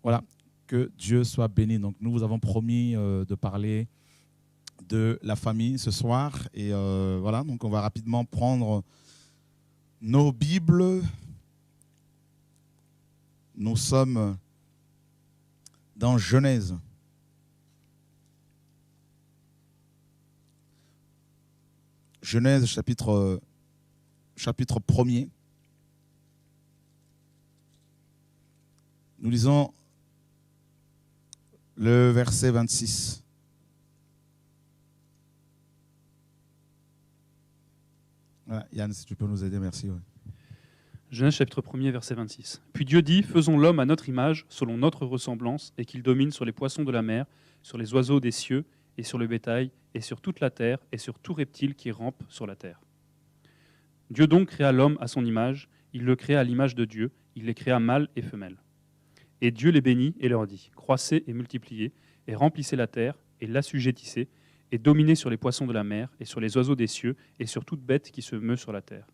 Voilà, que Dieu soit béni. Donc nous vous avons promis de parler de la famille ce soir. Et voilà, donc on va rapidement prendre nos Bibles. Nous sommes dans Genèse. Genèse chapitre 1er. Nous lisons le verset 26. Voilà, Yann, si tu peux nous aider, merci. Ouais. Genèse chapitre 1er, verset 26. Puis Dieu dit, faisons l'homme à notre image, selon notre ressemblance, et qu'il domine sur les poissons de la mer, sur les oiseaux des cieux, et sur le bétail, et sur toute la terre, et sur tout reptile qui rampe sur la terre. Dieu donc créa l'homme à son image, il le créa à l'image de Dieu, il les créa mâle et femelle. Et Dieu les bénit et leur dit, croissez et multipliez, et remplissez la terre, et l'assujettissez, et dominez sur les poissons de la mer, et sur les oiseaux des cieux, et sur toute bête qui se meut sur la terre.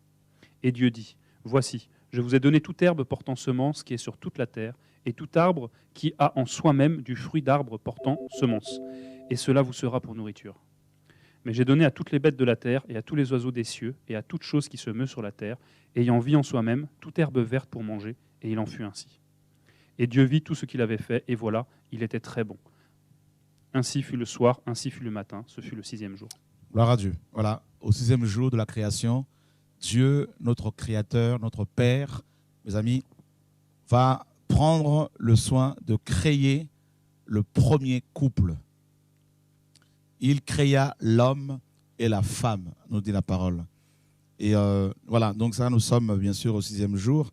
Et Dieu dit, voici, je vous ai donné toute herbe portant semence qui est sur toute la terre, et tout arbre qui a en soi-même du fruit d'arbre portant semence, et cela vous sera pour nourriture. Mais j'ai donné à toutes les bêtes de la terre, et à tous les oiseaux des cieux, et à toute chose qui se meut sur la terre, ayant vie en soi-même, toute herbe verte pour manger, et il en fut ainsi. Et Dieu vit tout ce qu'il avait fait, et voilà, il était très bon. Ainsi fut le soir, ainsi fut le matin, ce fut le 6e jour. Gloire à Dieu. Voilà, au 6e jour de la création, Dieu, notre Créateur, notre Père, mes amis, va prendre le soin de créer le premier couple. Il créa l'homme et la femme, nous dit la parole. Et voilà, donc ça, nous sommes bien sûr au 6e jour.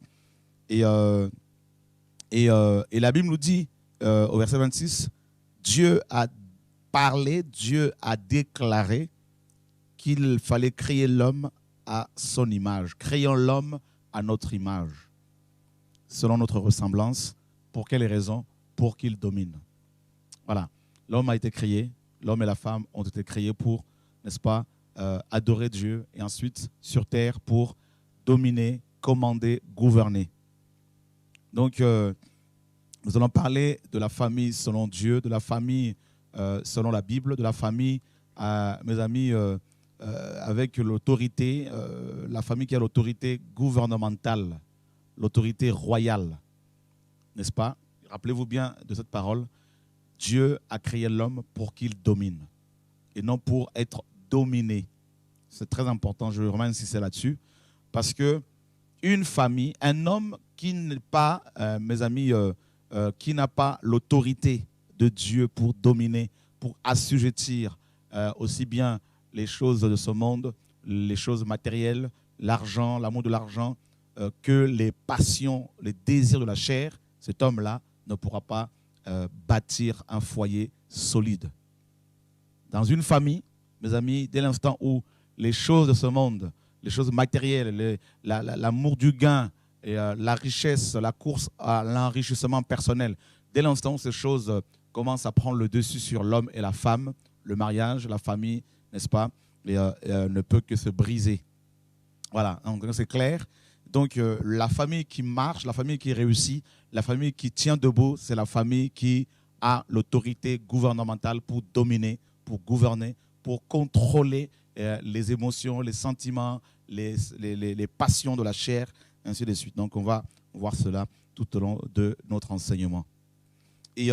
Et la Bible nous dit, au verset 26, Dieu a parlé, Dieu a déclaré qu'il fallait créer l'homme à son image. Créons l'homme à notre image, selon notre ressemblance. Pour quelle raison? Pour qu'il domine. Voilà, l'homme a été créé, l'homme et la femme ont été créés pour, n'est-ce pas, adorer Dieu et ensuite sur terre pour dominer, commander, gouverner. Donc, nous allons parler de la famille selon Dieu, de la famille selon la Bible, de la famille, mes amis, avec l'autorité, la famille qui a l'autorité gouvernementale, l'autorité royale, n'est-ce pas? Rappelez-vous bien de cette parole. Dieu a créé l'homme pour qu'il domine et non pour être dominé. C'est très important, je veux vraiment insister là-dessus, parce que une famille, un homme qui n'est pas, mes amis, qui n'a pas l'autorité de Dieu pour dominer, pour assujettir aussi bien les choses de ce monde, les choses matérielles, l'argent, l'amour de l'argent, que les passions, les désirs de la chair, cet homme-là ne pourra pas bâtir un foyer solide. Dans une famille, mes amis, dès l'instant où les choses de ce monde, les choses matérielles, l'amour du gain, et la richesse, la course à l'enrichissement personnel, dès l'instant où ces choses commencent à prendre le dessus sur l'homme et la femme, le mariage, la famille, n'est-ce pas, ne peut que se briser. Voilà, donc c'est clair. Donc la famille qui marche, la famille qui réussit, la famille qui tient debout, c'est la famille qui a l'autorité gouvernementale pour dominer, pour gouverner, pour contrôler les émotions, les sentiments, les passions de la chair, ainsi de suite. Donc on va voir cela tout au long de notre enseignement. Et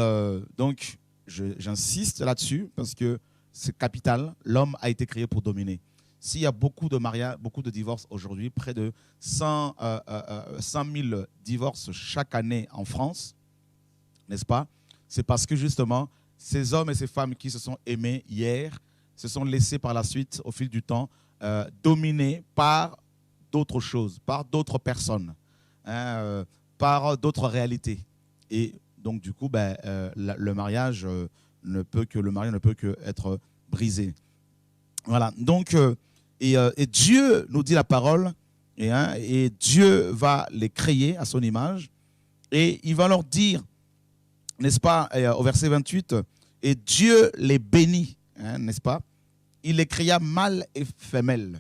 donc j'insiste là-dessus parce que c'est capital. L'homme a été créé pour dominer. S'il y a beaucoup de mariages, beaucoup de divorces aujourd'hui, près de 100 000 divorces chaque année en France, n'est-ce pas? C'est parce que justement, ces hommes et ces femmes qui se sont aimés hier se sont laissés par la suite, au fil du temps, dominés par d'autres choses, par d'autres personnes, par d'autres réalités. Et donc, du coup, le mariage ne peut que être brisé. Voilà. Donc, et Dieu nous dit la parole, et Dieu va les créer à son image, et il va leur dire, n'est-ce pas, au verset 28, et Dieu les bénit, n'est-ce pas? Il les créa mâle et femelle.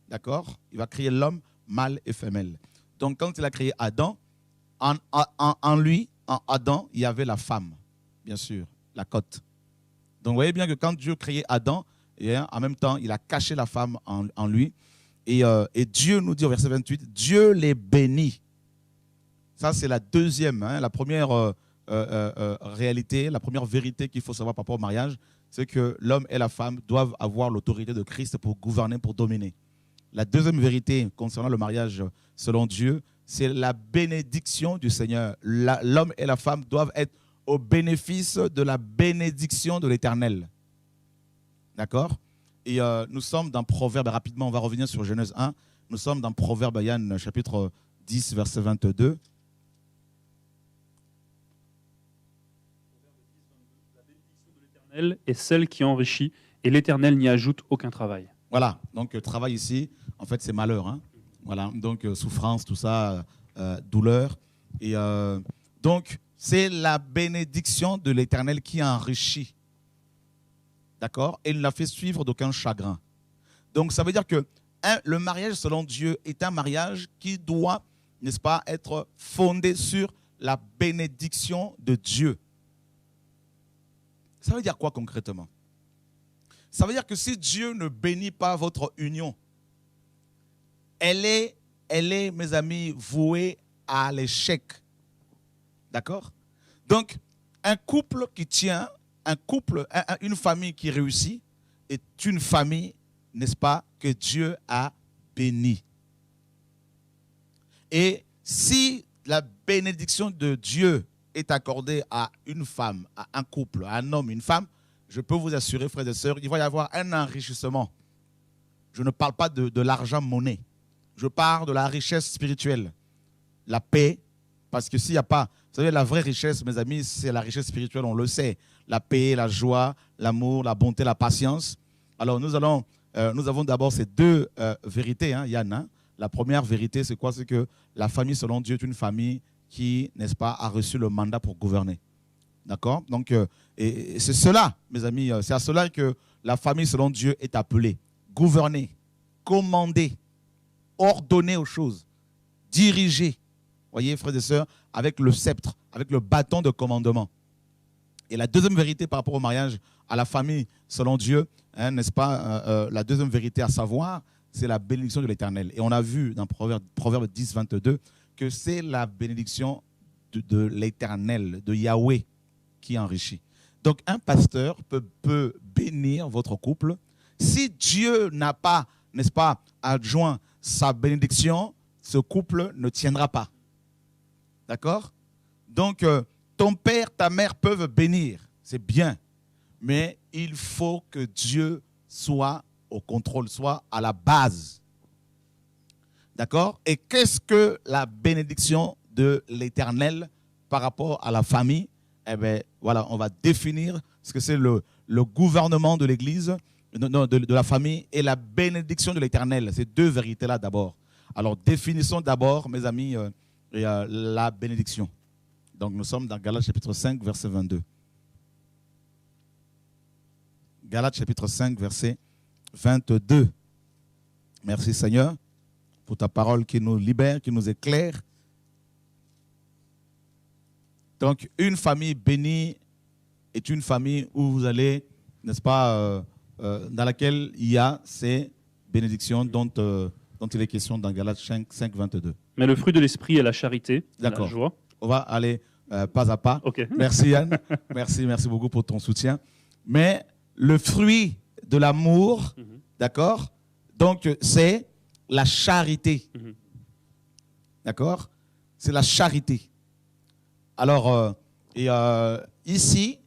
D'accord? Il va créer l'homme mâle et femelle. Donc, quand il a créé Adam, en lui, en Adam, il y avait la femme, bien sûr, la côte. Donc vous voyez bien que quand Dieu créait Adam, et en même temps, il a caché la femme en lui. Et Dieu nous dit au verset 28, Dieu les bénit. Ça, c'est la deuxième, la première réalité, la première vérité qu'il faut savoir par rapport au mariage, c'est que l'homme et la femme doivent avoir l'autorité de Christ pour gouverner, pour dominer. La deuxième vérité concernant le mariage selon Dieu, c'est la bénédiction du Seigneur. L'homme et la femme doivent être au bénéfice de la bénédiction de l'Éternel. D'accord? Et nous sommes dans Proverbe, rapidement, on va revenir sur Genèse 1. Nous sommes dans Proverbe, Yann, chapitre 10, verset 22. La bénédiction de l'Éternel est celle qui enrichit, et l'Éternel n'y ajoute aucun travail. Voilà, donc travail ici, en fait, c'est malheur. Hein? Voilà, donc souffrance, tout ça, douleur. Et donc, c'est la bénédiction de l'Éternel qui enrichit. D'accord? Et il ne la fait suivre d'aucun chagrin. Donc, ça veut dire que le mariage selon Dieu est un mariage qui doit, n'est-ce pas, être fondé sur la bénédiction de Dieu. Ça veut dire quoi concrètement? Ça veut dire que si Dieu ne bénit pas votre union, elle est, mes amis, vouée à l'échec. D'accord? Donc, un couple qui tient, une famille qui réussit est une famille, n'est-ce pas, que Dieu a bénie. Et si la bénédiction de Dieu est accordée à une femme, à un couple, à un homme, une femme, je peux vous assurer, frères et sœurs, il va y avoir un enrichissement. Je ne parle pas de l'argent monnaie. Je parle de la richesse spirituelle, la paix, parce que s'il n'y a pas, vous savez, la vraie richesse, mes amis, c'est la richesse spirituelle, on le sait. La paix, la joie, l'amour, la bonté, la patience. Alors nous avons d'abord ces deux vérités, hein, Yann. Hein. La première vérité, c'est quoi? C'est que la famille selon Dieu est une famille qui, n'est-ce pas, a reçu le mandat pour gouverner. D'accord? Donc, et c'est cela, mes amis, c'est à cela que la famille selon Dieu est appelée. Gouverner, commander, ordonner aux choses, diriger. Voyez, frères et sœurs, avec le sceptre, avec le bâton de commandement. Et la deuxième vérité par rapport au mariage, à la famille selon Dieu, hein, n'est-ce pas, la deuxième vérité à savoir, c'est la bénédiction de l'Éternel. Et on a vu dans Proverbe 10, 22, que c'est la bénédiction de l'Éternel, de Yahweh, qui enrichit. Donc un pasteur peut bénir votre couple. Si Dieu n'a pas, n'est-ce pas, adjoint sa bénédiction, ce couple ne tiendra pas. D'accord? Donc, ton père, ta mère peuvent bénir, c'est bien, mais il faut que Dieu soit au contrôle, soit à la base. D'accord? Et qu'est-ce que la bénédiction de l'Éternel par rapport à la famille? Eh bien, voilà, on va définir ce que c'est le gouvernement de l'Église, de la famille et la bénédiction de l'Éternel. Ces deux vérités-là d'abord. Alors, définissons d'abord, mes amis, la bénédiction. Donc, nous sommes dans Galates chapitre 5, verset 22. Galates chapitre 5, verset 22. Merci Seigneur pour ta parole qui nous libère, qui nous éclaire. Donc, une famille bénie est une famille où vous allez, n'est-ce pas, dans laquelle il y a ces bénédictions dont il est question dans Galates 5, 22. Mais le fruit de l'esprit est la charité, la joie. On va aller pas à pas. Okay. Merci Yann, merci beaucoup pour ton soutien. Mais le fruit de l'amour, d'accord, donc c'est la charité. D'accord? C'est la charité. Alors, ici,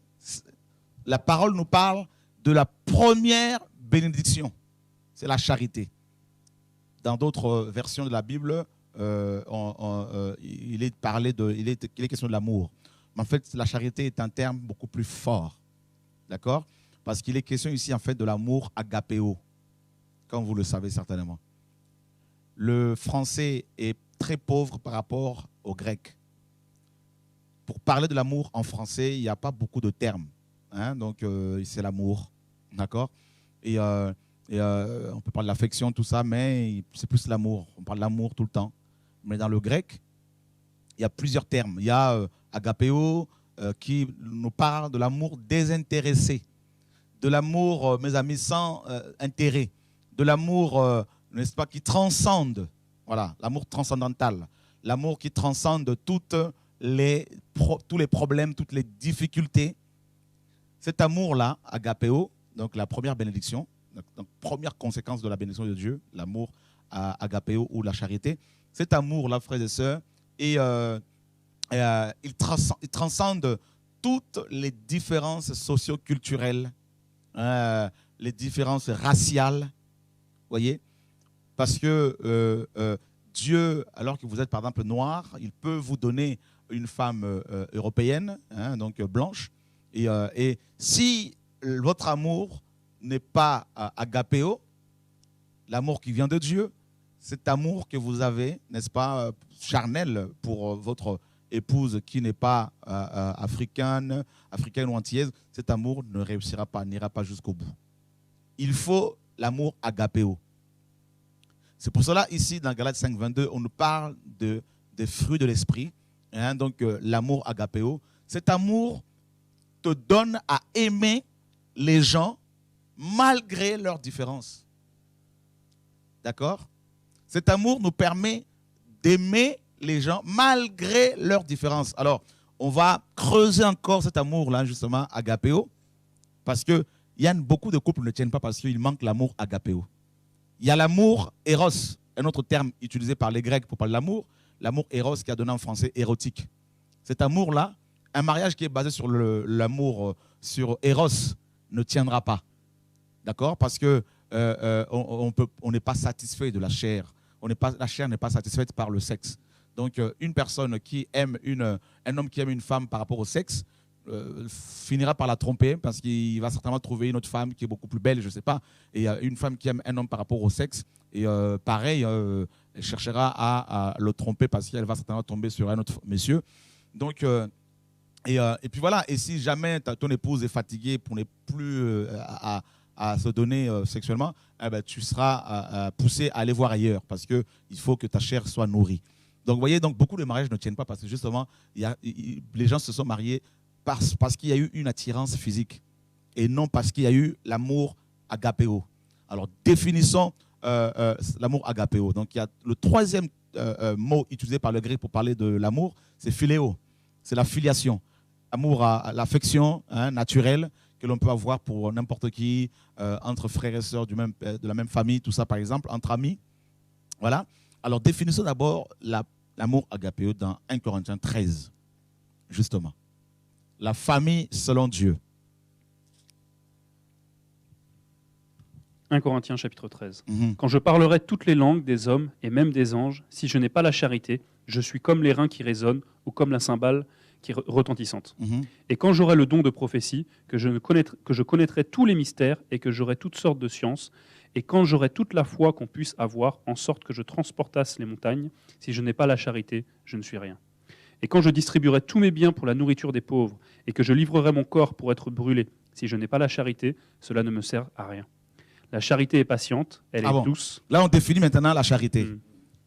la parole nous parle de la première bénédiction. C'est la charité. Dans d'autres versions de la Bible, il est question de l'amour. Mais en fait, la charité est un terme beaucoup plus fort. D'accord? Parce qu'il est question ici, en fait, de l'amour agapéo, comme vous le savez certainement. Le français est très pauvre par rapport au grec. Pour parler de l'amour en français, il n'y a pas beaucoup de termes. Hein? Donc, c'est l'amour. D'accord? Et on peut parler de l'affection, tout ça, mais c'est plus l'amour. On parle de l'amour tout le temps. Mais dans le grec, il y a plusieurs termes. Il y a agapéo qui nous parle de l'amour désintéressé, de l'amour, mes amis, sans intérêt, de l'amour, n'est-ce pas, qui transcende, voilà, l'amour transcendantal, l'amour qui transcende tous les problèmes, toutes les difficultés. Cet amour-là, agapéo, donc la première bénédiction, donc première conséquence de la bénédiction de Dieu, l'amour agapéo ou la charité, cet amour-là, frères et sœurs, il transcende toutes les différences socio-culturelles, les différences raciales, voyez, parce que Dieu, alors que vous êtes par exemple noir, il peut vous donner une femme européenne, hein, donc blanche, et si votre amour n'est pas agapéo, l'amour qui vient de Dieu, cet amour que vous avez, n'est-ce pas, charnel pour votre épouse qui n'est pas africaine ou antillaise, cet amour ne réussira pas, n'ira pas jusqu'au bout. Il faut l'amour agapéo. C'est pour cela, ici, dans Galates 5, 22, on nous parle des fruits de l'esprit, hein, donc l'amour agapéo. Cet amour te donne à aimer les gens malgré leurs différences. D'accord? Cet amour nous permet d'aimer les gens malgré leurs différences. Alors, on va creuser encore cet amour-là, justement, agapéo, parce qu'il y a beaucoup de couples qui ne tiennent pas parce qu'il manque l'amour agapéo. Il y a l'amour éros, un autre terme utilisé par les Grecs pour parler de l'amour éros qui a donné en français érotique. Cet amour-là, un mariage qui est basé sur l'amour, sur éros, ne tiendra pas. D'accord? Parce que on n'est pas satisfait de la chair. La chair n'est pas satisfaite par le sexe. Donc, une personne qui aime un homme qui aime une femme par rapport au sexe finira par la tromper parce qu'il va certainement trouver une autre femme qui est beaucoup plus belle, je ne sais pas. Et une femme qui aime un homme par rapport au sexe, et pareil, elle cherchera à le tromper parce qu'elle va certainement tomber sur un autre monsieur. Donc, et puis voilà. Et si jamais ton épouse est fatiguée pour ne plus à se donner sexuellement, eh ben, tu seras poussé à aller voir ailleurs parce qu'il faut que ta chair soit nourrie. Donc, vous voyez, donc, beaucoup de mariages ne tiennent pas parce que justement, les gens se sont mariés parce qu'il y a eu une attirance physique et non parce qu'il y a eu l'amour agapéo. Alors, définissons l'amour agapéo. Donc, il y a le troisième mot utilisé par le grec pour parler de l'amour, c'est philéo. C'est la filiation. Amour à l'affection naturelle que l'on peut avoir pour n'importe qui, entre frères et sœurs de la même famille, tout ça par exemple, entre amis. Voilà. Alors définissons d'abord l'amour agapéo dans 1 Corinthiens 13, justement. La famille selon Dieu. 1 Corinthiens chapitre 13. Quand je parlerai toutes les langues des hommes et même des anges, si je n'ai pas la charité, je suis comme les reins qui résonnent ou comme la cymbale qui est retentissante. Et quand j'aurai le don de prophétie, que je connaîtrai tous les mystères et que j'aurai toutes sortes de sciences, et quand j'aurai toute la foi qu'on puisse avoir, en sorte que je transportasse les montagnes, si je n'ai pas la charité, je ne suis rien. Et quand je distribuerai tous mes biens pour la nourriture des pauvres, et que je livrerai mon corps pour être brûlé, si je n'ai pas la charité, cela ne me sert à rien. La charité est patiente, elle est douce. Là, on définit maintenant la charité.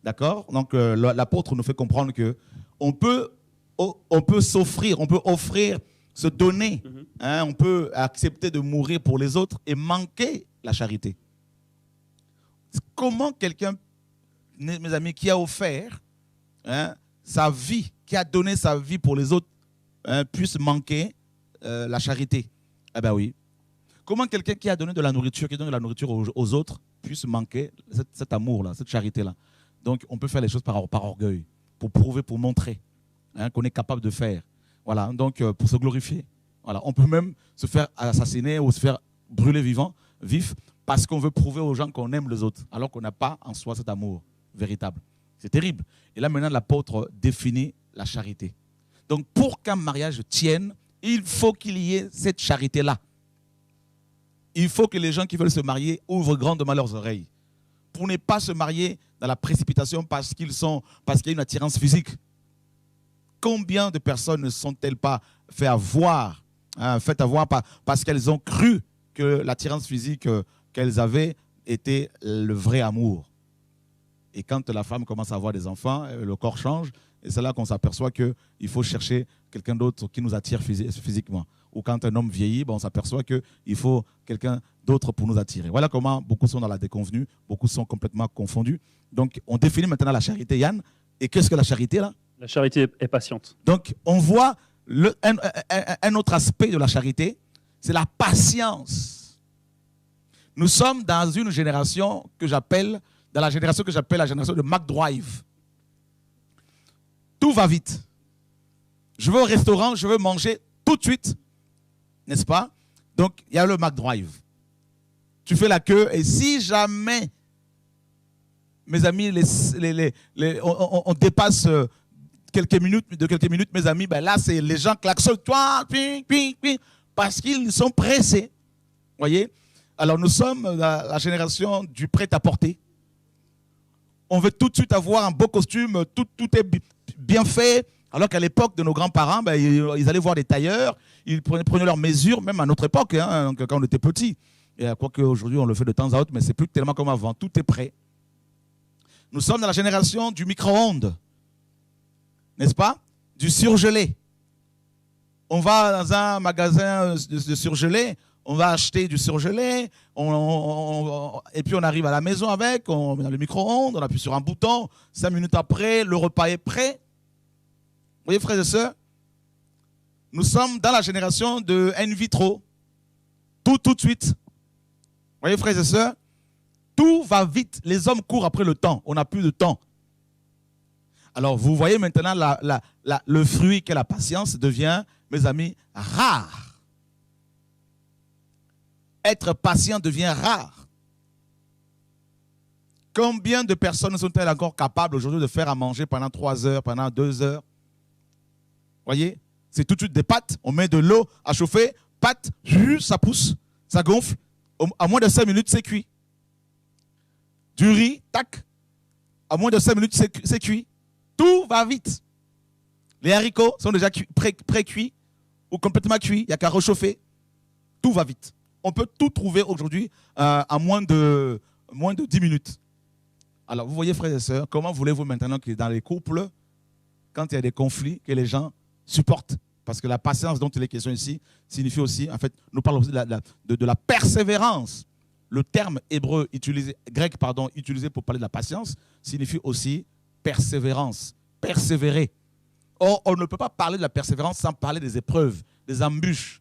D'accord? Donc, l'apôtre nous fait comprendre qu'on peut s'offrir, on peut offrir, se donner, on peut accepter de mourir pour les autres et manquer la charité. Comment quelqu'un, mes amis, qui a offert sa vie, qui a donné sa vie pour les autres, puisse manquer la charité? Eh bien oui. Comment quelqu'un qui a donné de la nourriture, qui donne de la nourriture aux autres, puisse manquer cet amour-là, cette charité-là? Donc, on peut faire les choses par orgueil, pour prouver, pour montrer qu'on est capable de faire. Voilà, donc pour se glorifier. Voilà, on peut même se faire assassiner ou se faire brûler vif, parce qu'on veut prouver aux gens qu'on aime les autres, alors qu'on n'a pas en soi cet amour véritable. C'est terrible. Et là, maintenant, l'apôtre définit la charité. Donc, pour qu'un mariage tienne, il faut qu'il y ait cette charité-là. Il faut que les gens qui veulent se marier ouvrent grandement leurs oreilles. Pour ne pas se marier dans la précipitation parce qu'il y a une attirance physique. Combien de personnes ne sont-elles pas faites avoir parce qu'elles ont cru que l'attirance physique qu'elles avaient était le vrai amour? Et quand la femme commence à avoir des enfants, le corps change. Et c'est là qu'on s'aperçoit qu'il faut chercher quelqu'un d'autre qui nous attire physiquement. Ou quand un homme vieillit, on s'aperçoit qu'il faut quelqu'un d'autre pour nous attirer. Voilà comment beaucoup sont dans la déconvenue, beaucoup sont complètement confondus. Donc, on définit maintenant la charité, Yann. Et qu'est-ce que la charité, là? La charité est patiente. Donc, on voit un autre aspect de la charité, c'est la patience. Nous sommes dans une génération que j'appelle, la génération de McDrive. Tout va vite. Je vais au restaurant, je veux manger tout de suite, n'est-ce pas? Donc, il y a le McDrive. Tu fais la queue et si jamais, mes amis, on dépasse quelques minutes, mes amis, ben là, c'est les gens klaxonnent, toi, ping, ping, ping, parce qu'ils sont pressés. Voyez? Alors, nous sommes la génération du prêt-à-porter. On veut tout de suite avoir un beau costume, tout est bien fait. Alors qu'à l'époque de nos grands-parents, ben, ils allaient voir des tailleurs, ils prenaient leurs mesures, même à notre époque, hein, quand on était petits. Et quoique aujourd'hui on le fait de temps à autre, mais c'est plus tellement comme avant. Tout est prêt. Nous sommes dans la génération du micro-ondes, n'est-ce pas? Du surgelé. On va dans un magasin de surgelé, on va acheter du surgelé, et puis on arrive à la maison avec, on met dans le micro-ondes, on appuie sur un bouton, 5 minutes après, le repas est prêt. Vous voyez, frères et sœurs, nous sommes dans la génération de in vitro. Tout de suite. Vous voyez, frères et sœurs, tout va vite. Les hommes courent après le temps. On n'a plus de temps. Alors, vous voyez maintenant, le fruit qu'est la patience devient, mes amis, rare. Être patient devient rare. Combien de personnes sont-elles encore capables aujourd'hui de faire à manger pendant 3 heures, pendant 2 heures? Voyez, c'est tout de suite des pâtes, on met de l'eau à chauffer, pâtes, ça pousse, ça gonfle, à moins de 5 minutes, c'est cuit. Du riz, tac, à moins de 5 minutes, c'est cuit. Tout va vite. Les haricots sont déjà pré-cuits ou complètement cuits, il n'y a qu'à réchauffer. Tout va vite. On peut tout trouver aujourd'hui à moins de 10 minutes. Alors, vous voyez, frères et sœurs, comment voulez-vous maintenant que dans les couples, quand il y a des conflits, que les gens supportent? Parce que la patience dont il est question ici signifie aussi, en fait, nous parlons aussi de la persévérance. Le terme hébreu grec, utilisé pour parler de la patience signifie aussi persévérance, persévérer. Or, on ne peut pas parler de la persévérance sans parler des épreuves, des embûches.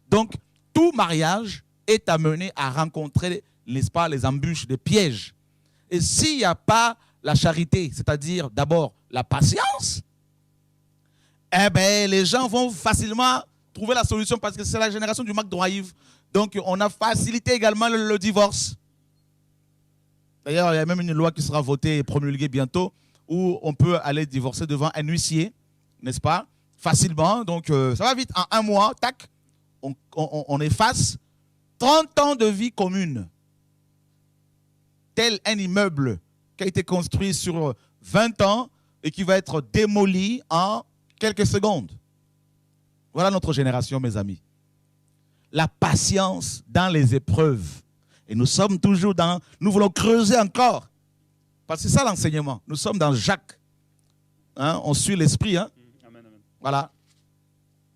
Donc, tout mariage est amené à rencontrer, n'est-ce pas, les embûches, les pièges. Et s'il n'y a pas la charité, c'est-à-dire d'abord la patience, eh bien, les gens vont facilement trouver la solution parce que c'est la génération du McDrive. Donc, on a facilité également le divorce. D'ailleurs, il y a même une loi qui sera votée et promulguée bientôt où on peut aller divorcer devant un huissier, n'est-ce pas? Facilement. Donc, ça va vite. En 1 mois, tac, on efface 30 ans de vie commune. Tel un immeuble qui a été construit sur 20 ans et qui va être démoli en quelques secondes. Voilà notre génération, mes amis. La patience dans les épreuves. Et nous sommes toujours dans... Nous voulons creuser encore. Parce que c'est ça l'enseignement. Nous sommes dans Jacques. Hein, on suit l'esprit. Hein? Amen, amen. Voilà.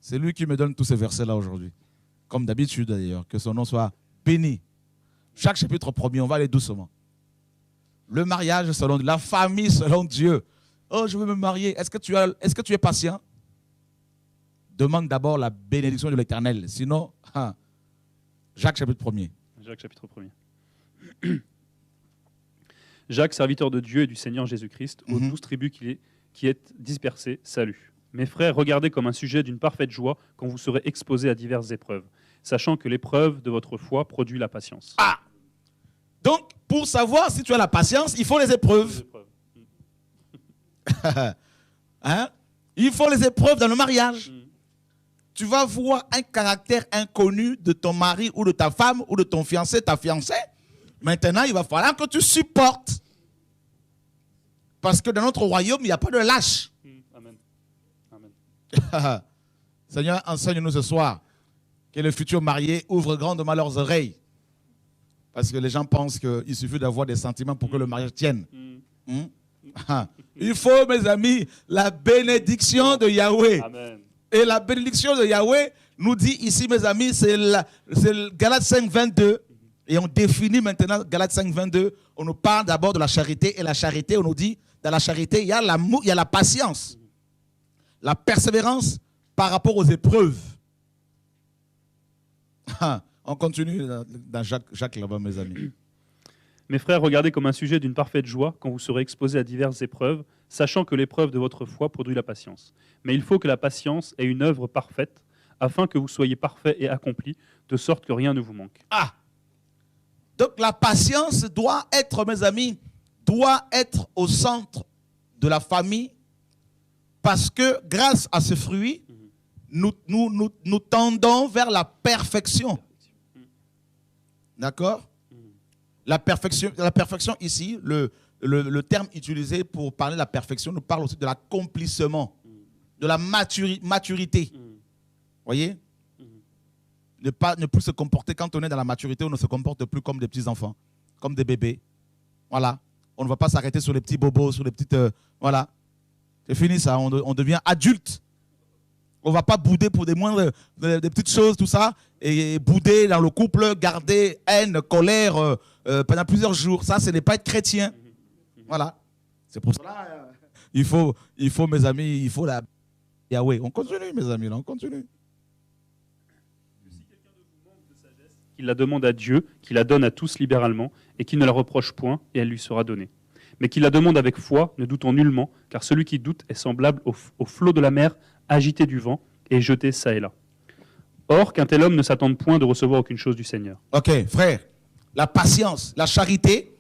C'est lui qui me donne tous ces versets-là aujourd'hui. Comme d'habitude d'ailleurs. Que son nom soit béni. Jacques chapitre 1er, on va aller doucement. Le mariage selon la famille selon Dieu. Oh, je veux me marier. Est-ce que tu es patient? Demande d'abord la bénédiction de l'Éternel. Sinon, Jacques chapitre 1er. Jacques chapitre 1er. Jacques, serviteur de Dieu et du Seigneur Jésus-Christ, aux 12 tribus qui êtes dispersées, salut. Mes frères, regardez comme un sujet d'une parfaite joie quand vous serez exposés à diverses épreuves, sachant que l'épreuve de votre foi produit la patience. Ah! Donc, pour savoir si tu as la patience, il faut les épreuves. Hein? Il faut les épreuves dans le mariage. Tu vas voir un caractère inconnu de ton mari ou de ta femme ou de ton fiancé, ta fiancée. Maintenant, il va falloir que tu supportes. Parce que dans notre royaume, il n'y a pas de lâche. Amen. Amen. Seigneur, enseigne-nous ce soir que les futurs mariés ouvrent grandement leurs oreilles. Parce que les gens pensent qu'il suffit d'avoir des sentiments pour que le mariage tienne. Il faut, mes amis, la bénédiction de Yahweh. Amen. Et la bénédiction de Yahweh nous dit ici, mes amis, c'est Galates 5, 22. Et on définit maintenant Galates 5, 22. On nous parle d'abord de la charité. Et la charité, on nous dit, dans la charité, il y a l'amour, il y a la patience, la persévérance par rapport aux épreuves. On continue dans Jacques là-bas, mes amis. Mes frères, regardez comme un sujet d'une parfaite joie quand vous serez exposés à diverses épreuves, sachant que l'épreuve de votre foi produit la patience. Mais il faut que la patience ait une œuvre parfaite, afin que vous soyez parfaits et accomplis, de sorte que rien ne vous manque. Donc la patience doit être, mes amis, doit être au centre de la famille, parce que grâce à ce fruit, nous tendons vers la perfection. D'accord ? La perfection ici, le terme utilisé pour parler de la perfection nous parle aussi de l'accomplissement, de la maturité. Voyez ? Ne plus se comporter, quand on est dans la maturité, on ne se comporte plus comme des petits-enfants, comme des bébés. Voilà. On ne va pas s'arrêter sur les petits bobos, sur les petites... voilà. C'est fini ça, on devient adulte. On ne va pas bouder pour des moindres, des petites choses, tout ça, et bouder dans le couple, garder haine, colère pendant plusieurs jours. Ça, ce n'est pas être chrétien. Voilà. C'est pour cela, il faut, mes amis, il faut la Yahweh. On continue, mes amis, là, on continue. Qu'il la demande à Dieu, qu'il la donne à tous libéralement, et qu'il ne la reproche point, et elle lui sera donnée. Mais qu'il la demande avec foi, ne doutons nullement, car celui qui doute est semblable au flot de la mer, agité du vent, et jeté çà et là. Or, qu'un tel homme ne s'attende point de recevoir aucune chose du Seigneur. Ok, frère, la patience, la charité,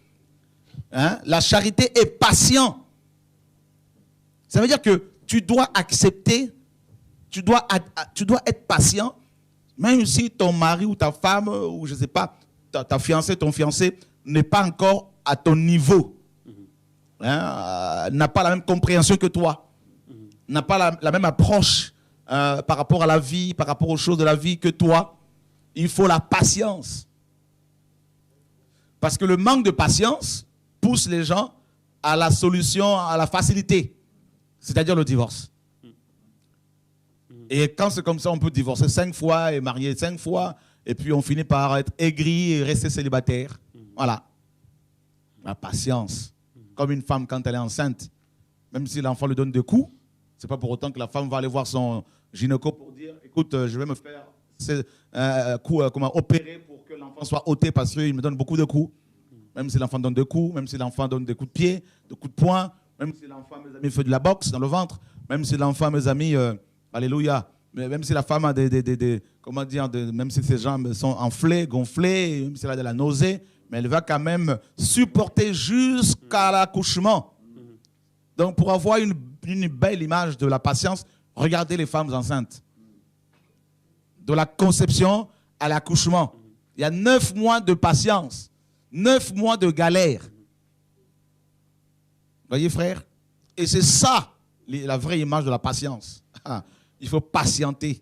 la charité est patient. Ça veut dire que tu dois accepter, tu dois être patient, même si ton mari ou ta femme, ou je ne sais pas, ta fiancée, ton fiancé, n'est pas encore à ton niveau, n'a pas la même compréhension que toi, n'a pas la même approche par rapport à la vie, par rapport aux choses de la vie que toi. Il faut la patience. Parce que le manque de patience pousse les gens à la solution, à la facilité, c'est-à-dire le divorce. Et quand c'est comme ça, on peut divorcer 5 fois et marier 5 fois, et puis on finit par être aigri et rester célibataire. Voilà. La patience. Comme une femme quand elle est enceinte, même si l'enfant lui donne des coups, c'est pas pour autant que la femme va aller voir son gynéco pour dire, écoute, je vais me faire opérer pour que l'enfant soit ôté parce qu'il me donne beaucoup de coups. Même si l'enfant donne des coups, même si l'enfant donne des coups de pied, des coups de poing, même si l'enfant, mes amis, fait de la boxe dans le ventre, même si l'enfant, mes amis, alléluia, mais même si la femme a comment dire, même si ses jambes sont enflées, gonflées, même si elle a de la nausée, mais elle va quand même supporter jusqu'à l'accouchement. Donc pour avoir une belle image de la patience, regardez les femmes enceintes. De la conception à l'accouchement. Il y a 9 mois de patience, 9 mois de galère. Voyez, frère? Et c'est ça, la vraie image de la patience. Il faut patienter.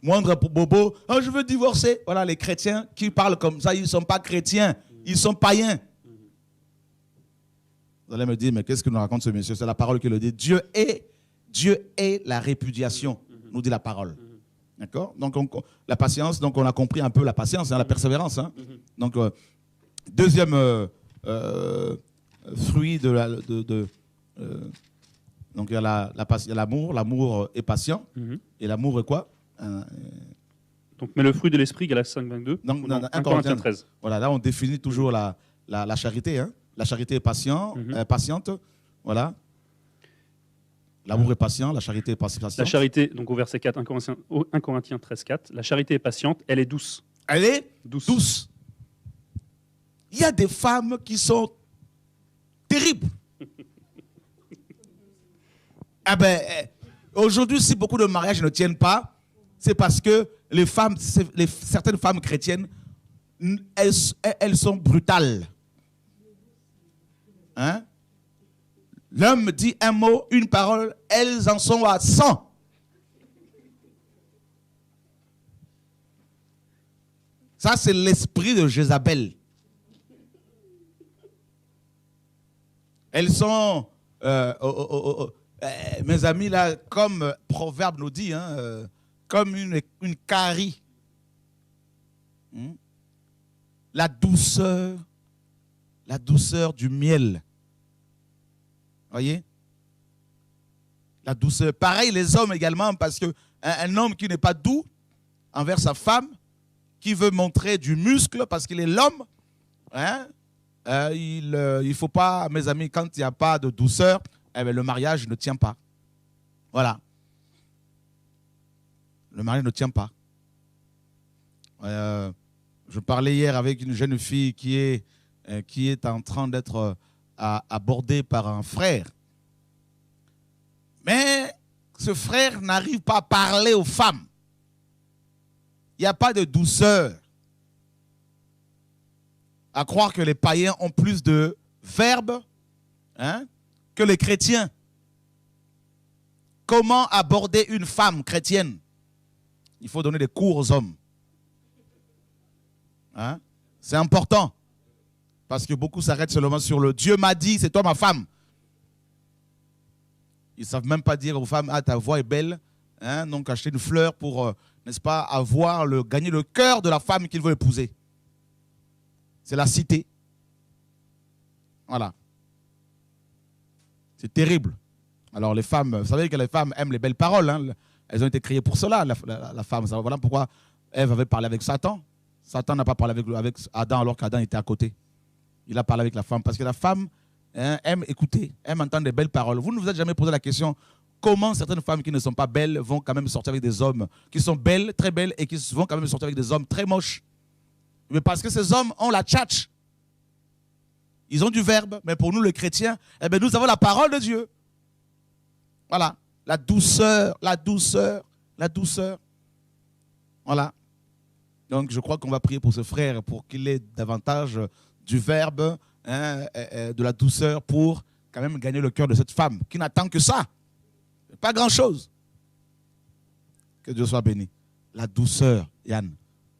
Moindre bobo, oh, je veux divorcer. Voilà, les chrétiens qui parlent comme ça, ils ne sont pas chrétiens, ils sont païens. Vous allez me dire, mais qu'est-ce que nous raconte ce monsieur? C'est la parole qui le dit. Dieu est la répudiation, nous dit la parole. D'accord? Donc, la patience, donc on a compris un peu la patience, la persévérance. Donc, deuxième fruit donc il y a l'amour. L'amour est patient. Et l'amour est quoi? Donc, mais le fruit de l'esprit, Galates 5, 22. Donc, 1 Corinthiens 13. Voilà, là on définit toujours la charité. La charité est patiente. Voilà. L'amour est patient, la charité est patiente. La charité, donc au verset 4, 1 Corinthiens 13, 4, la charité est patiente, elle est douce. Elle est douce. Il y a des femmes qui sont terribles. Aujourd'hui, si beaucoup de mariages ne tiennent pas, c'est parce que certaines femmes chrétiennes, elles sont brutales. L'homme dit un mot, une parole, elles en sont à 100. Ça, c'est l'esprit de Jézabel. Elles sont, mes amis, là, comme Proverbe nous dit, hein, comme une carie. La douceur du miel. Voyez? La douceur. Pareil les hommes également, parce qu'un homme qui n'est pas doux envers sa femme, qui veut montrer du muscle parce qu'il est l'homme, hein, il ne faut pas, mes amis, quand il n'y a pas de douceur, eh bien, le mariage ne tient pas. Voilà. Le mariage ne tient pas. Je parlais hier avec une jeune fille qui est en train d'être abordée par un frère. Mais ce frère n'arrive pas à parler aux femmes. Il n'y a pas de douceur. À croire que les païens ont plus de verbes, hein, que les chrétiens. Comment aborder une femme chrétienne? Il faut donner des cours aux hommes. Hein? C'est important. Parce que beaucoup s'arrêtent seulement sur le Dieu m'a dit, c'est toi ma femme. Ils ne savent même pas dire aux femmes, ah, ta voix est belle. Hein? Donc acheter une fleur pour, n'est-ce pas, gagner le cœur de la femme qu'il veut épouser. C'est la cité. Voilà. C'est terrible. Alors les femmes, vous savez que les femmes aiment les belles paroles. Hein? Elles ont été créées pour cela, la femme. Voilà pourquoi Ève avait parlé avec Satan. Satan n'a pas parlé avec Adam alors qu'Adam était à côté. Il a parlé avec la femme parce que la femme, hein, aime écouter, aime entendre des belles paroles. Vous ne vous êtes jamais posé la question comment certaines femmes qui ne sont pas belles vont quand même sortir avec des hommes qui sont belles, très belles, et qui vont quand même sortir avec des hommes très moches. Mais parce que ces hommes ont la tchatch. Ils ont du verbe. Mais pour nous, les chrétiens, eh bien, nous avons la parole de Dieu. Voilà. La douceur, la douceur, la douceur. Voilà. Donc, je crois qu'on va prier pour ce frère pour qu'il ait davantage du verbe, hein, de la douceur pour quand même gagner le cœur de cette femme qui n'attend que ça. Pas grand-chose. Que Dieu soit béni. La douceur, Yann,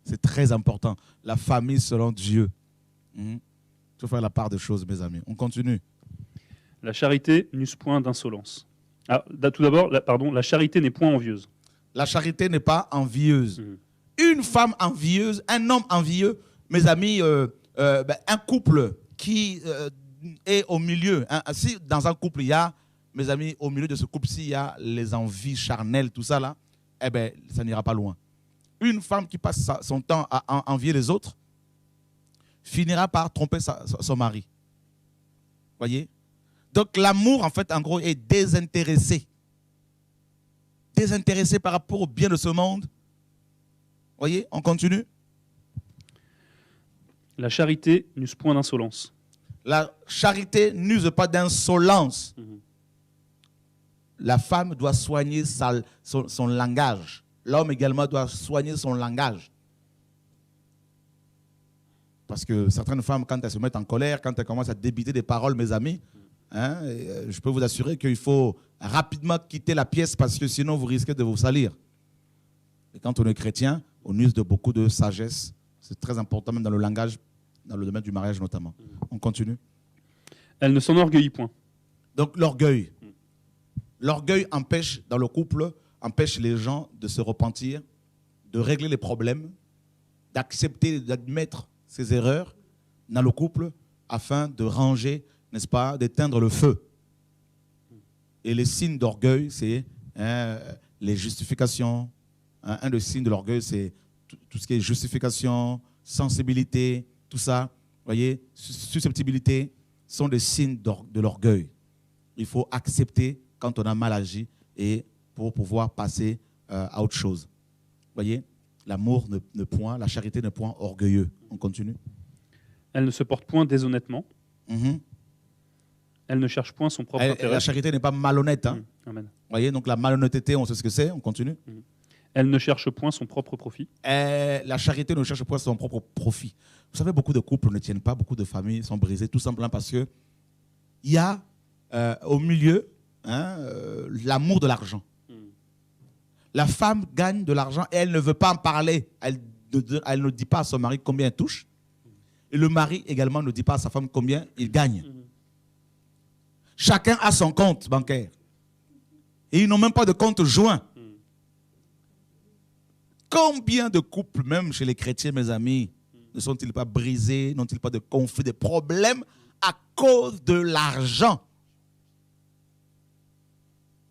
c'est très important. La famille selon Dieu. Il faut faire la part des choses, mes amis. On continue. La charité n'use point d'insolence. Ah, tout d'abord, la charité n'est point envieuse. La charité n'est pas envieuse. Une femme envieuse, un homme envieux, mes amis, un couple qui est au milieu. Hein, si dans un couple, il y a, mes amis, au milieu de ce couple, s'il y a les envies charnelles, tout ça là, eh bien, ça n'ira pas loin. Une femme qui passe son temps à envier les autres finira par tromper son mari. Voyez? Donc l'amour, en fait, en gros, est désintéressé. Désintéressé par rapport au bien de ce monde. Voyez? On continue. La charité n'use point d'insolence. La charité n'use pas d'insolence. La femme doit soigner son langage. L'homme également doit soigner son langage. Parce que certaines femmes, quand elles se mettent en colère, quand elles commencent à débiter des paroles, mes amis, hein, je peux vous assurer qu'il faut rapidement quitter la pièce parce que sinon vous risquez de vous salir. Et quand on est chrétien, on use de beaucoup de sagesse. C'est très important, même dans le langage, dans le domaine du mariage notamment. On continue. Elle ne s'enorgueillit point. Donc l'orgueil. L'orgueil empêche, dans le couple, empêche les gens de se repentir, de régler les problèmes, d'accepter, d'admettre ses erreurs dans le couple afin de ranger, n'est-ce pas, d'éteindre le feu. Et les signes d'orgueil, c'est les justifications. Un des signes de l'orgueil, c'est tout ce qui est justification, sensibilité, tout ça. Vous voyez, susceptibilité sont des signes de l'orgueil. Il faut accepter quand on a mal agi et pour pouvoir passer à autre chose. Vous voyez, l'amour ne point, la charité ne point orgueilleux. On continue. Elle ne se porte point déshonnêtement. Elle ne cherche point son propre intérêt. La charité n'est pas malhonnête. Hein. Amen. Vous voyez, donc la malhonnêteté, on sait ce que c'est. On continue. Elle ne cherche point son propre profit. La charité ne cherche point son propre profit. Vous savez, beaucoup de couples ne tiennent pas, beaucoup de familles sont brisées, tout simplement parce qu'il y a au milieu l'amour de l'argent. La femme gagne de l'argent et elle ne veut pas en parler. Elle ne dit pas à son mari combien elle touche. Et le mari également ne dit pas à sa femme combien il gagne. Chacun a son compte bancaire. Et ils n'ont même pas de compte joint. Combien de couples, même chez les chrétiens, mes amis, ne sont-ils pas brisés, n'ont-ils pas de conflits, de problèmes à cause de l'argent?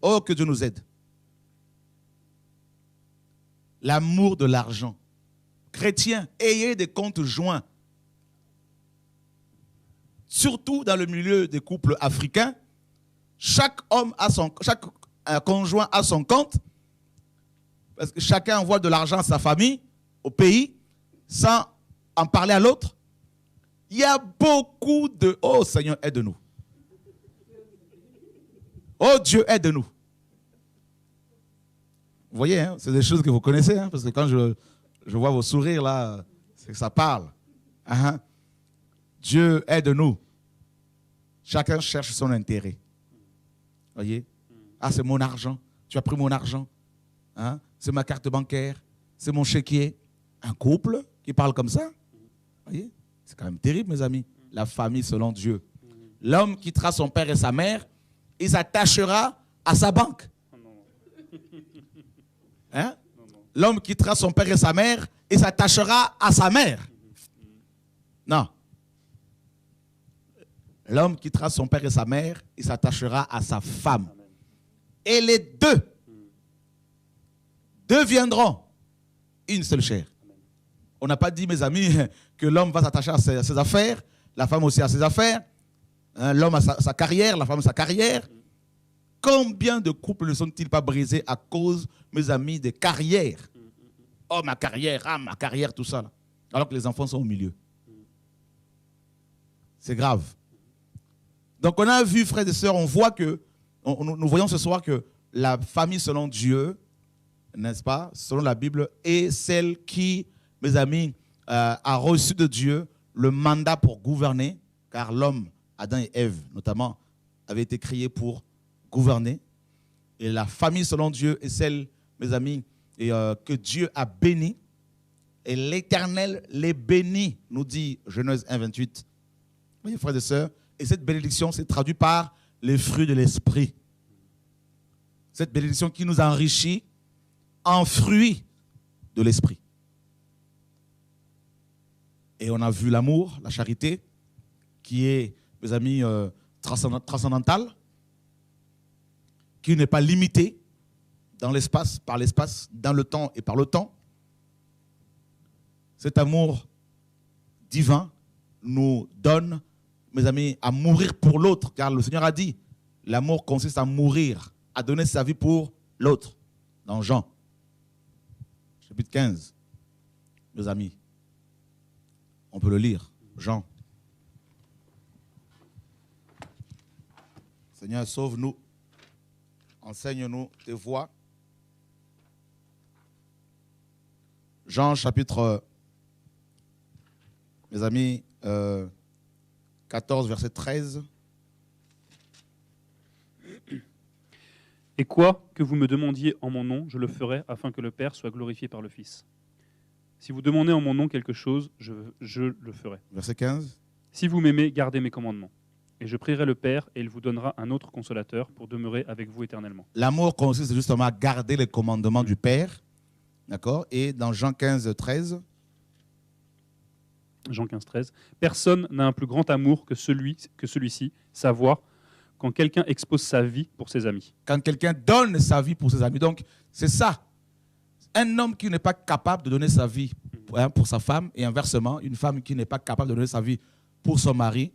Oh, que Dieu nous aide. L'amour de l'argent. Chrétiens, ayez des comptes joints. Surtout dans le milieu des couples africains, chaque conjoint a son compte, parce que chacun envoie de l'argent à sa famille, au pays, sans en parler à l'autre. Il y a beaucoup de... Oh Seigneur, aide-nous. Oh Dieu, aide-nous. Vous voyez, hein, c'est des choses que vous connaissez, hein, parce que quand je vois vos sourires là, c'est que ça parle. Hein? Dieu, aide-nous. Chacun cherche son intérêt. Vous voyez? Ah, c'est mon argent. Tu as pris mon argent. Hein? C'est ma carte bancaire. C'est mon chéquier. Un couple qui parle comme ça. Vous voyez? C'est quand même terrible, mes amis. La famille selon Dieu. L'homme quittera son père et sa mère, il s'attachera à sa banque. Hein? L'homme quittera son père et sa mère, il s'attachera à sa mère. Non. L'homme quittera son père et sa mère, il s'attachera à sa femme. Et les deux deviendront une seule chair. On n'a pas dit, mes amis, que l'homme va s'attacher à ses affaires, la femme aussi à ses affaires, hein, l'homme a sa carrière, la femme a sa carrière. Combien de couples ne sont-ils pas brisés à cause, mes amis, des carrières? Oh, ma carrière, tout ça. Là. Alors que les enfants sont au milieu. C'est grave. Donc on a vu, frères et sœurs, on voit que, nous voyons ce soir que la famille selon Dieu, n'est-ce pas, selon la Bible, est celle qui, mes amis, a reçu de Dieu le mandat pour gouverner, car l'homme, Adam et Ève notamment, avaient été créés pour gouverner. Et la famille selon Dieu est celle, mes amis, que Dieu a bénie. Et l'Éternel les bénit, nous dit Genèse 1, 28. Vous voyez, frères et sœurs, et cette bénédiction s'est traduite par les fruits de l'esprit. Cette bénédiction qui nous enrichit en fruits de l'esprit. Et on a vu l'amour, la charité, qui est, mes amis, transcendantale, qui n'est pas limitée dans l'espace, par l'espace, dans le temps et par le temps. Cet amour divin nous donne, mes amis, à mourir pour l'autre, car le Seigneur a dit, l'amour consiste à mourir, à donner sa vie pour l'autre. Dans Jean, chapitre 15, mes amis, on peut le lire, Jean. Seigneur, sauve-nous, enseigne-nous tes voies. Jean, chapitre, mes amis, 14, verset 13. Et quoi que vous me demandiez en mon nom, je le ferai afin que le Père soit glorifié par le Fils. Si vous demandez en mon nom quelque chose, je le ferai. Verset 15. Si vous m'aimez, gardez mes commandements. Et je prierai le Père et il vous donnera un autre consolateur pour demeurer avec vous éternellement. L'amour consiste justement à garder les commandements du Père. D'accord? Et dans Jean 15, 13. Jean 15, 13. Personne n'a un plus grand amour que celui-ci, savoir quand quelqu'un expose sa vie pour ses amis. Quand quelqu'un donne sa vie pour ses amis. Donc, c'est ça. Un homme qui n'est pas capable de donner sa vie pour sa femme, et inversement, une femme qui n'est pas capable de donner sa vie pour son mari,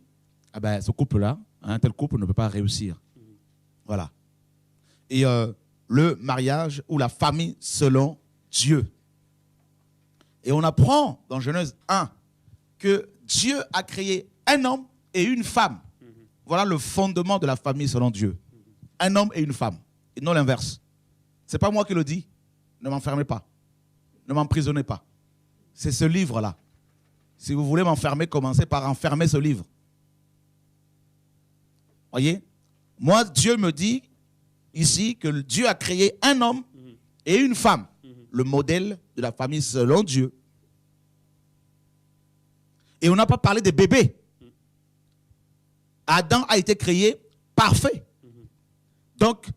eh ben, ce couple-là, un tel couple ne peut pas réussir. Voilà. Et le mariage ou la famille selon Dieu. Et on apprend dans Genèse 1 que Dieu a créé un homme et une femme. Voilà le fondement de la famille selon Dieu. Un homme et une femme, et non l'inverse. Ce n'est pas moi qui le dis. Ne m'enfermez pas. Ne m'emprisonnez pas. C'est ce livre-là. Si vous voulez m'enfermer, commencez par enfermer ce livre. Voyez? Moi, Dieu me dit ici que Dieu a créé un homme et une femme. Le modèle de la famille selon Dieu. Et on n'a pas parlé des bébés. Adam a été créé parfait. Donc,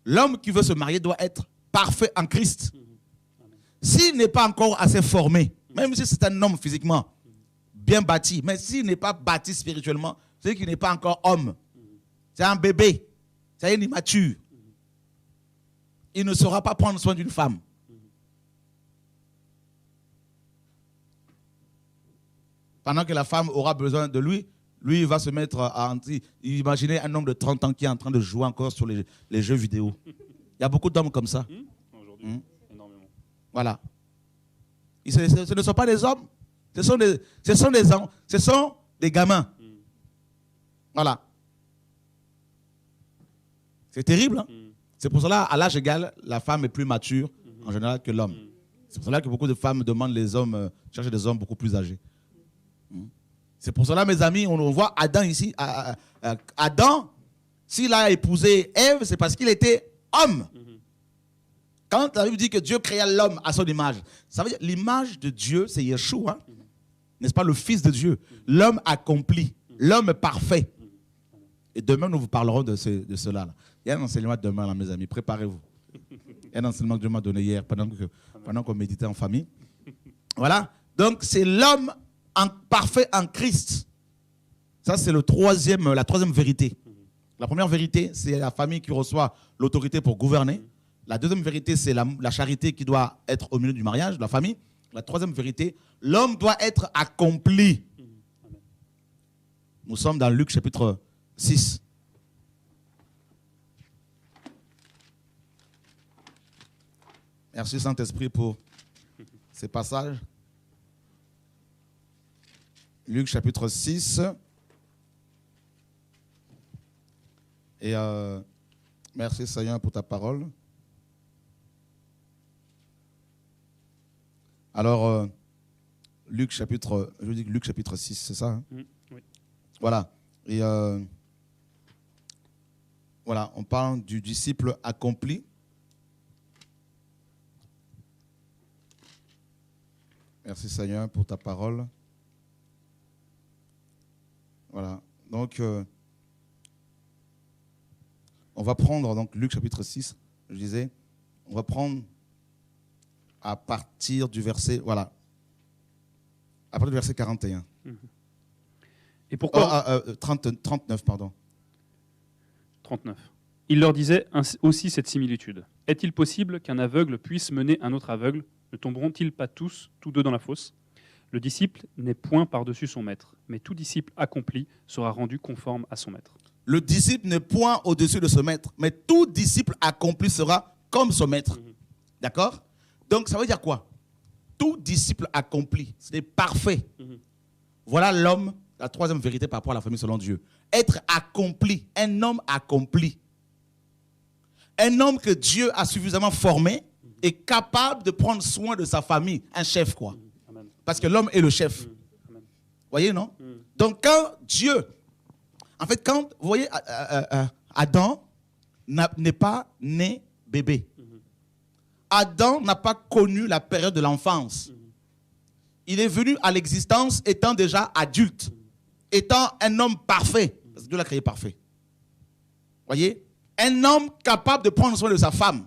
l'homme qui veut se marier doit être parfait en Christ. S'il n'est pas encore assez formé, même si c'est un homme physiquement bien bâti, mais s'il n'est pas bâti spirituellement, c'est qu'il n'est pas encore homme. C'est un bébé, c'est un immature. Il ne saura pas prendre soin d'une femme. Pendant que la femme aura besoin de lui, lui il va se mettre à... Imaginez un homme de 30 ans qui est en train de jouer encore sur les jeux vidéo. Il y a beaucoup d'hommes comme ça. Aujourd'hui, énormément. Voilà. Ce ne sont pas des hommes, ce sont des gamins. Voilà. C'est terrible. Hein? C'est pour cela, à l'âge égal, la femme est plus mature en général que l'homme. C'est pour cela que beaucoup de femmes demandent les hommes, cherchent des hommes beaucoup plus âgés. C'est pour cela, mes amis, on voit Adam ici. Adam, s'il a épousé Ève, c'est parce qu'il était homme. Quand la Bible dit que Dieu créa l'homme à son image, ça veut dire l'image de Dieu, c'est Yeshua, n'est-ce pas, le Fils de Dieu, l'homme accompli, l'homme parfait. Et demain, nous vous parlerons de cela. Là. Il y a un enseignement demain, là, mes amis, préparez-vous. Il y a un enseignement que Dieu m'a donné hier, pendant qu'on méditait en famille. Voilà, donc c'est l'homme parfait en Christ. Ça, c'est la troisième vérité. La première vérité, c'est la famille qui reçoit l'autorité pour gouverner. La deuxième vérité, c'est la charité qui doit être au milieu du mariage, de la famille. La troisième vérité, l'homme doit être accompli. Nous sommes dans Luc chapitre 6. Merci Saint-Esprit pour ces passages. Luc chapitre 6. Et merci Seigneur pour ta parole. Alors, Luc chapitre 6, c'est ça hein? Oui. Voilà. Et voilà, on parle du disciple accompli. Merci Seigneur pour ta parole. Voilà. Donc, on va prendre donc Luc chapitre 6, je disais, on va prendre à partir du verset, voilà, à partir du verset 41. Et pourquoi 39, pardon. 39. Il leur disait aussi cette similitude. Est-il possible qu'un aveugle puisse mener un autre aveugle? Ne tomberont-ils pas tous deux dans la fosse? Le disciple n'est point par-dessus son maître, mais tout disciple accompli sera rendu conforme à son maître. Le disciple n'est point au-dessus de son maître, mais tout disciple accompli sera comme son maître. D'accord? Donc, ça veut dire quoi? Tout disciple accompli, c'est parfait. Voilà l'homme, la troisième vérité par rapport à la famille selon Dieu. Être accompli, un homme accompli. Un homme que Dieu a suffisamment formé est capable de prendre soin de sa famille. Un chef, quoi. Amen. Parce que l'homme est le chef. Amen. Voyez, non? Donc, quand Dieu... En fait, quand, vous voyez, Adam n'est pas né bébé. Adam n'a pas connu la période de l'enfance. Il est venu à l'existence étant déjà adulte, étant un homme parfait. Parce que Dieu l'a créé parfait. Voyez? Un homme capable de prendre soin de sa femme.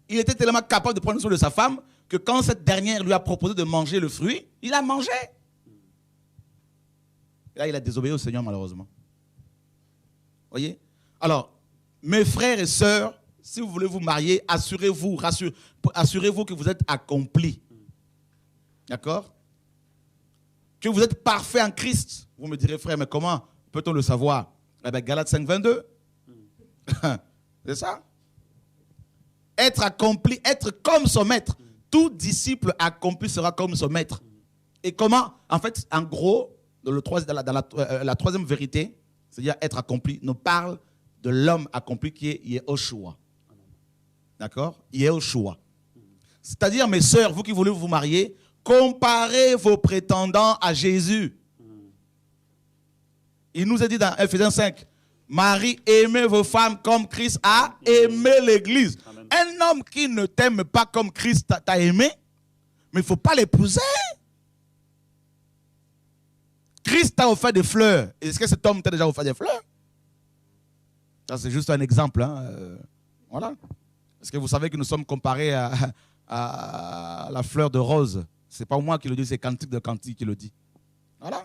Il était tellement capable de prendre soin de sa femme que quand cette dernière lui a proposé de manger le fruit, il a mangé. Et là, il a désobéi au Seigneur, malheureusement. Voyez? Alors, mes frères et sœurs, si vous voulez vous marier, assurez-vous que vous êtes accomplis. D'accord? Que vous êtes parfait en Christ. Vous me direz, frère, mais comment peut-on le savoir? Eh bien, Galates 5, 22. C'est ça? Être accompli, être comme son maître. Tout disciple accompli sera comme son maître. Et comment? En fait, en gros, dans la troisième vérité, c'est-à-dire être accompli, nous parle de l'homme accompli qui est Yehoshua. D'accord? Yehoshua. C'est-à-dire, mes sœurs, vous qui voulez vous marier, comparez vos prétendants à Jésus. Il nous est dit dans Ephésiens 5, Marie, aimez vos femmes comme Christ a aimé l'Église. Un homme qui ne t'aime pas comme Christ t'a aimé, mais il ne faut pas l'épouser. Christ t'a offert des fleurs. Est-ce que cet homme t'a déjà offert des fleurs? Ça, c'est juste un exemple. Hein. Voilà. Est-ce que vous savez que nous sommes comparés à la fleur de rose? Ce n'est pas moi qui le dis, c'est Cantique de Cantique qui le dit. Voilà.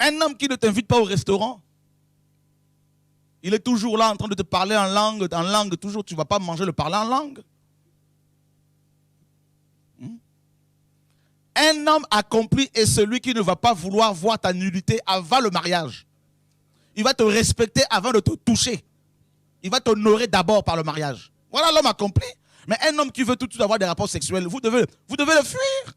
Un homme qui ne t'invite pas au restaurant, il est toujours là en train de te parler en langue, toujours, tu ne vas pas manger le parler en langue. Un homme accompli est celui qui ne va pas vouloir voir ta nudité avant le mariage. Il va te respecter avant de te toucher. Il va t'honorer d'abord par le mariage. Voilà l'homme accompli. Mais un homme qui veut tout de suite avoir des rapports sexuels, vous devez le fuir.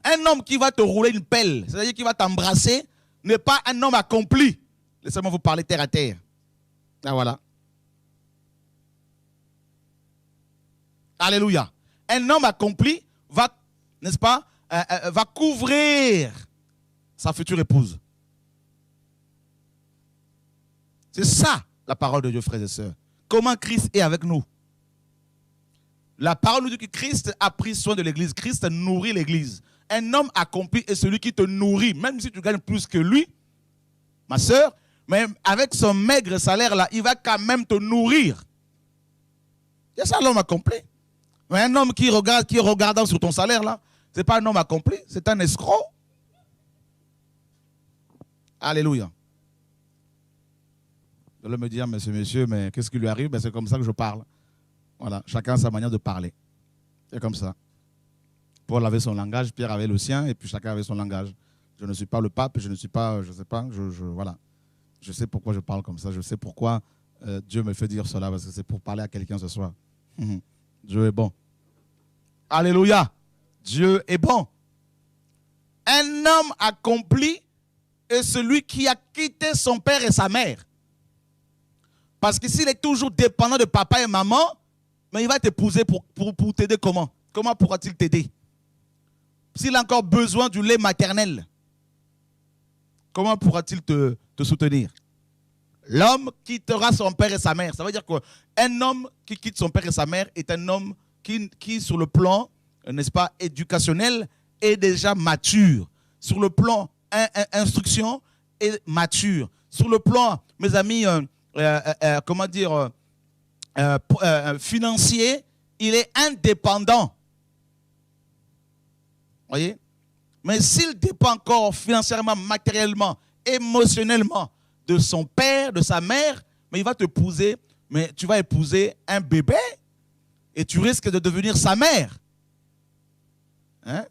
Un homme qui va te rouler une pelle, c'est-à-dire qui va t'embrasser, n'est pas un homme accompli. Laissez-moi vous parler terre à terre. Ah voilà. Alléluia. Un homme accompli va, n'est-ce pas, va couvrir sa future épouse. C'est ça la parole de Dieu, frères et sœurs. Comment Christ est avec nous? La parole nous dit que Christ a pris soin de l'Église. Christ nourrit l'Église. Un homme accompli est celui qui te nourrit, même si tu gagnes plus que lui, ma sœur, mais avec son maigre salaire-là, il va quand même te nourrir. C'est ça l'homme accompli. Mais un homme qui est regardant sur ton salaire-là, ce n'est pas un homme accompli, c'est un escroc. Alléluia. Vous allez me dire, monsieur, mais qu'est-ce qui lui arrive? Ben, c'est comme ça que je parle. Voilà, chacun a sa manière de parler. C'est comme ça. Paul avait son langage, Pierre avait le sien, et puis chacun avait son langage. Je ne suis pas le pape, je ne suis pas, je ne sais pas, voilà. Je sais pourquoi je parle comme ça, je sais pourquoi Dieu me fait dire cela, parce que c'est pour parler à quelqu'un ce soir. Dieu est bon. Alléluia. Dieu est bon. Un homme accompli est celui qui a quitté son père et sa mère. Parce que s'il est toujours dépendant de papa et maman, mais il va t'épouser pour t'aider comment? Comment pourra-t-il t'aider? S'il a encore besoin du lait maternel, comment pourra-t-il te soutenir? L'homme quittera son père et sa mère. Ça veut dire qu'un homme qui quitte son père et sa mère est un homme qui sur le plan, n'est-ce pas, éducationnel, est déjà mature. Sur le plan instruction, est mature. Sur le plan, mes amis, comment dire, financier, il est indépendant. Voyez? Mais s'il dépend encore financièrement, matériellement, émotionnellement de son père, de sa mère, mais il va t'épouser, mais tu vas épouser un bébé et tu risques de devenir sa mère. Hein?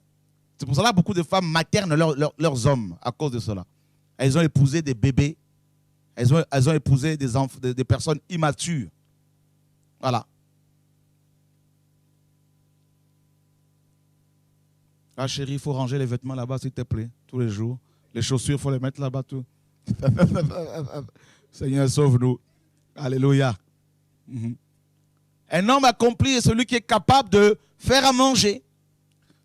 C'est pour cela que beaucoup de femmes maternent leurs hommes à cause de cela. Elles ont épousé des bébés, elles ont épousé des personnes immatures. Voilà. Ah chérie, il faut ranger les vêtements là-bas, s'il te plaît, tous les jours. Les chaussures, il faut les mettre là-bas, tout. Seigneur, sauve-nous. Alléluia. Un homme accompli est celui qui est capable de faire à manger,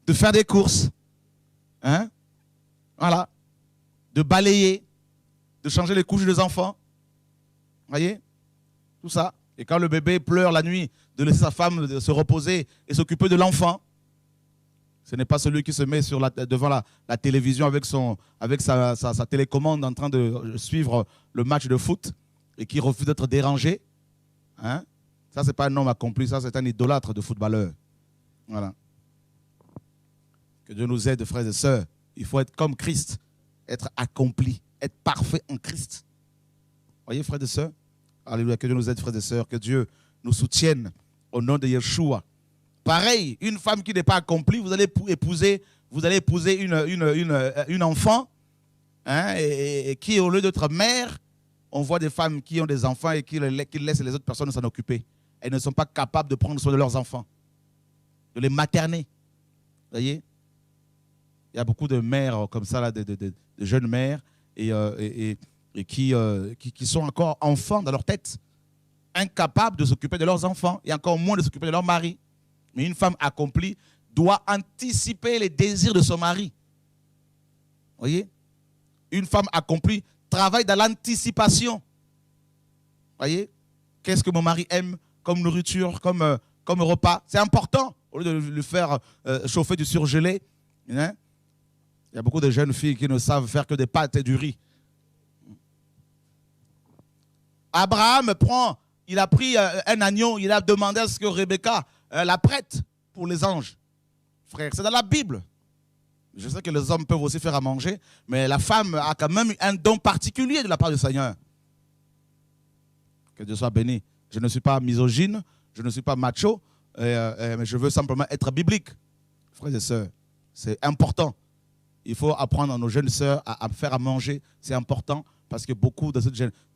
de faire des courses. Hein? Voilà. De balayer, de changer les couches des enfants. Voyez? Tout ça. Et quand le bébé pleure la nuit, de laisser sa femme se reposer et s'occuper de l'enfant. Ce n'est pas celui qui se met devant la télévision avec sa télécommande en train de suivre le match de foot et qui refuse d'être dérangé. Hein? Ça, ce n'est pas un homme accompli, ça, c'est un idolâtre de footballeur. Voilà. Que Dieu nous aide, frères et sœurs. Il faut être comme Christ, être accompli, être parfait en Christ. Voyez, frères et sœurs? Alléluia, que Dieu nous aide, frères et sœurs, que Dieu nous soutienne au nom de Yeshua. Pareil, une femme qui n'est pas accomplie, vous allez épouser une enfant, hein, et qui, au lieu d'être mère, on voit des femmes qui ont des enfants et qui laissent les autres personnes s'en occuper. Elles ne sont pas capables de prendre soin de leurs enfants, de les materner. Vous voyez? Il y a beaucoup de mères comme ça, là, de jeunes mères, et qui sont encore enfants dans leur tête, incapables de s'occuper de leurs enfants, et encore moins de s'occuper de leur mari. Mais une femme accomplie doit anticiper les désirs de son mari. Vous voyez? Une femme accomplie travaille dans l'anticipation. Vous voyez? Qu'est-ce que mon mari aime comme nourriture, comme repas? C'est important, au lieu de le faire chauffer du surgelé. Hein? Il y a beaucoup de jeunes filles qui ne savent faire que des pâtes et du riz. Abraham il a pris un agneau, il a demandé à ce que Rebecca la prête pour les anges. Frère, c'est dans la Bible. Je sais que les hommes peuvent aussi faire à manger, mais la femme a quand même un don particulier de la part du Seigneur. Que Dieu soit béni. Je ne suis pas misogyne, je ne suis pas macho, mais je veux simplement être biblique. Frères et sœurs, c'est important. Il faut apprendre à nos jeunes sœurs à faire à manger. C'est important parce que beaucoup de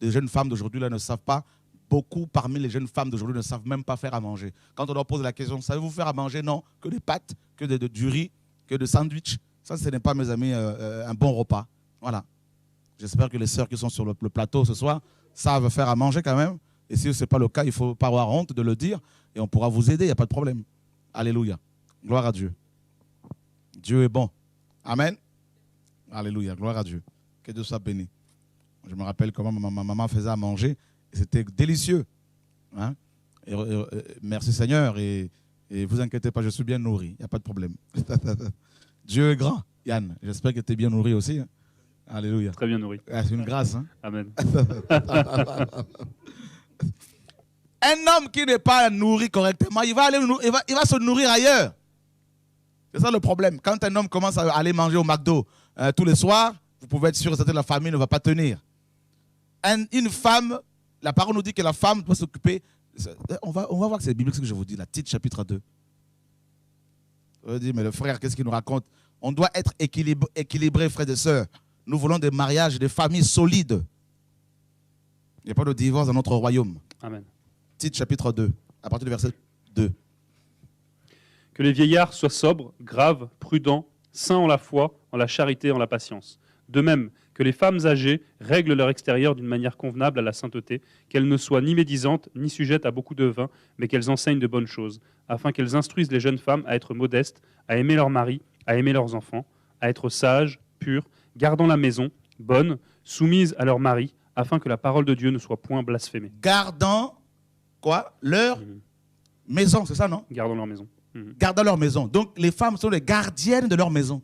jeunes femmes d'aujourd'hui ne savent pas. Beaucoup parmi les jeunes femmes d'aujourd'hui ne savent même pas faire à manger. Quand on leur pose la question, savez-vous faire à manger? Non, que des pâtes, que du riz, que de sandwich. Ça, ce n'est pas, mes amis, un bon repas. Voilà. J'espère que les sœurs qui sont sur le plateau ce soir savent faire à manger quand même. Et si ce n'est pas le cas, il ne faut pas avoir honte de le dire. Et on pourra vous aider, il n'y a pas de problème. Alléluia. Gloire à Dieu. Dieu est bon. Amen. Alléluia. Gloire à Dieu. Que Dieu soit béni. Je me rappelle comment ma maman faisait à manger. Et c'était délicieux. Hein? Merci Seigneur. Et vous inquiétez pas, je suis bien nourri. Il n'y a pas de problème. Dieu est grand. Yann, j'espère que tu es bien nourri aussi. Hein? Alléluia. Très bien nourri. C'est une grâce. Hein? Amen. Un homme qui n'est pas nourri correctement, il va se nourrir ailleurs. C'est ça le problème. Quand un homme commence à aller manger au McDo tous les soirs, vous pouvez être sûr que la famille ne va pas tenir. Une femme, la parole nous dit que la femme doit s'occuper. On va voir que c'est biblique ce que je vous dis, la Tite chapitre 2. Je dis, mais le frère, qu'est-ce qu'il nous raconte? On doit être équilibré, frères et sœurs. Nous voulons des mariages, des familles solides. Il n'y a pas de divorce dans notre royaume. Amen. Tite chapitre 2, à partir du verset 2. Que les vieillards soient sobres, graves, prudents, saints en la foi, en la charité, en la patience. De même que les femmes âgées règlent leur extérieur d'une manière convenable à la sainteté, qu'elles ne soient ni médisantes, ni sujettes à beaucoup de vin, mais qu'elles enseignent de bonnes choses, afin qu'elles instruisent les jeunes femmes à être modestes, à aimer leur mari, à aimer leurs enfants, à être sages, pures, gardant la maison, bonnes, soumises à leur mari, afin que la parole de Dieu ne soit point blasphémée. Gardant quoi? Leur maison, c'est ça, non? Gardant leur maison. Gardant leur maison. Donc, les femmes sont les gardiennes de leur maison.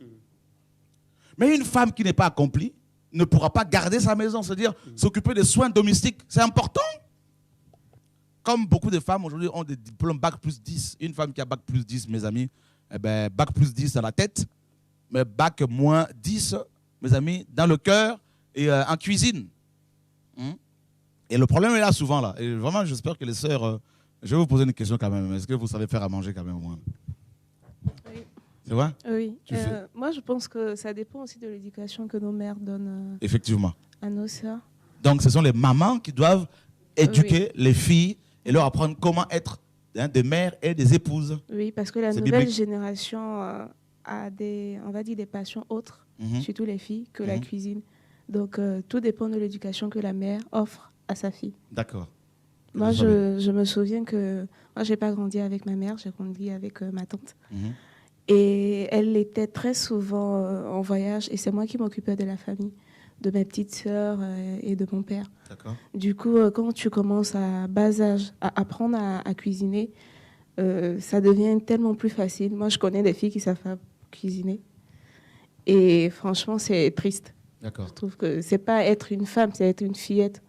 Mais une femme qui n'est pas accomplie ne pourra pas garder sa maison, c'est-à-dire s'occuper des soins domestiques. C'est important. Comme beaucoup de femmes aujourd'hui ont des diplômes Bac plus 10. Une femme qui a Bac plus 10, mes amis, eh ben, Bac plus 10 dans la tête, mais Bac moins 10, mes amis, dans le cœur et en cuisine. Et le problème est là souvent. Là. Et vraiment, j'espère que les sœurs... je vais vous poser une question quand même. Est-ce que vous savez faire à manger quand même au moins? Oui. C'est vrai? Oui. Moi, je pense que ça dépend aussi de l'éducation que nos mères donnent Effectivement. à nos sœurs. Donc, ce sont les mamans qui doivent éduquer les filles et leur apprendre comment être des mères et des épouses. Oui, parce que la nouvelle génération a on va dire des passions autres, surtout les filles, que la cuisine. Donc, tout dépend de l'éducation que la mère offre à sa fille. D'accord. Moi, je me souviens que moi, je n'ai pas grandi avec ma mère, j'ai grandi avec ma tante. Et elle était très souvent en voyage et c'est moi qui m'occupais de la famille, de mes petites sœurs et de mon père. Du coup, quand tu commences à bas âge à apprendre à cuisiner, ça devient tellement plus facile. Moi, je connais des filles qui savent pas cuisiner. Et franchement, c'est triste. D'accord. Je trouve que c'est pas être une femme, c'est être une fillette.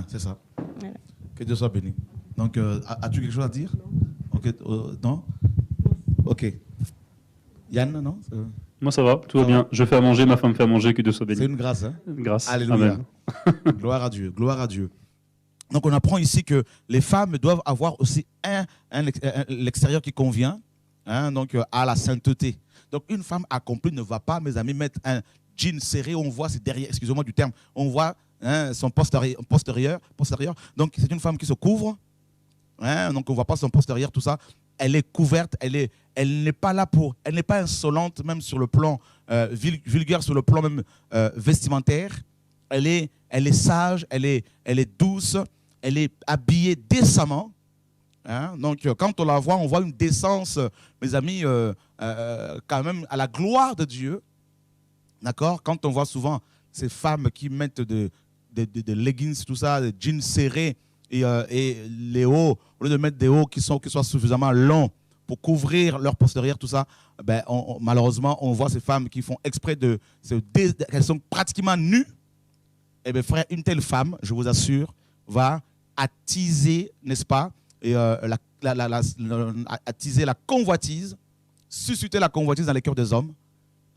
C'est ça. Voilà. Que Dieu soit béni. Donc, as-tu quelque chose à dire? Non. Ok. Yann, non? Moi, ça va, tout va bien. Je fais à manger, ma femme fait à manger, que Dieu soit béni. C'est une grâce. Hein? Grâce. Alléluia. Gloire à Dieu. Gloire à Dieu. Donc, on apprend ici que les femmes doivent avoir aussi l'extérieur qui convient, donc à la sainteté. Donc, une femme accomplie ne va pas, mes amis, mettre un jean serré, on voit ses derrière, excusez-moi du terme, on voit son postérieur. Donc, c'est une femme qui se couvre. Donc, on ne voit pas son postérieur, tout ça. Elle est couverte, elle n'est pas là elle n'est pas insolente, même sur le plan vulgaire, sur le plan même vestimentaire. Elle est sage, elle est douce, elle est habillée décemment. Donc, quand on la voit, on voit une décence, mes amis, quand même à la gloire de Dieu. D'accord? Quand on voit souvent ces femmes qui mettent des leggings, tout ça, des jeans serrés et les hauts, au lieu de mettre des hauts qui soient suffisamment longs pour couvrir leur postérieur, tout ça, ben, malheureusement, on voit ces femmes qui font exprès elles sont pratiquement nues. Eh bien, frère, une telle femme, je vous assure, va attiser, n'est-ce pas, et, attiser la convoitise, susciter la convoitise dans les cœurs des hommes.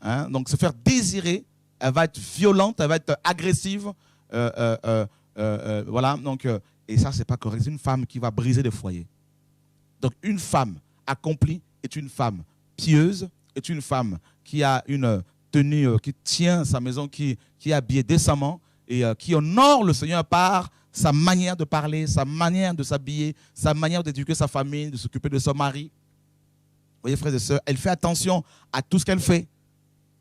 Hein? Donc se faire désirer, elle va être violente, elle va être agressive. Voilà, donc, et ça, c'est pas correct. C'est une femme qui va briser des foyers. Donc une femme accomplie est une femme pieuse, est une femme qui a une tenue, qui tient sa maison, qui est habillée décemment et qui honore le Seigneur par sa manière de parler, sa manière de s'habiller, sa manière d'éduquer sa famille, de s'occuper de son mari. Vous voyez, frères et sœurs, elle fait attention à tout ce qu'elle fait,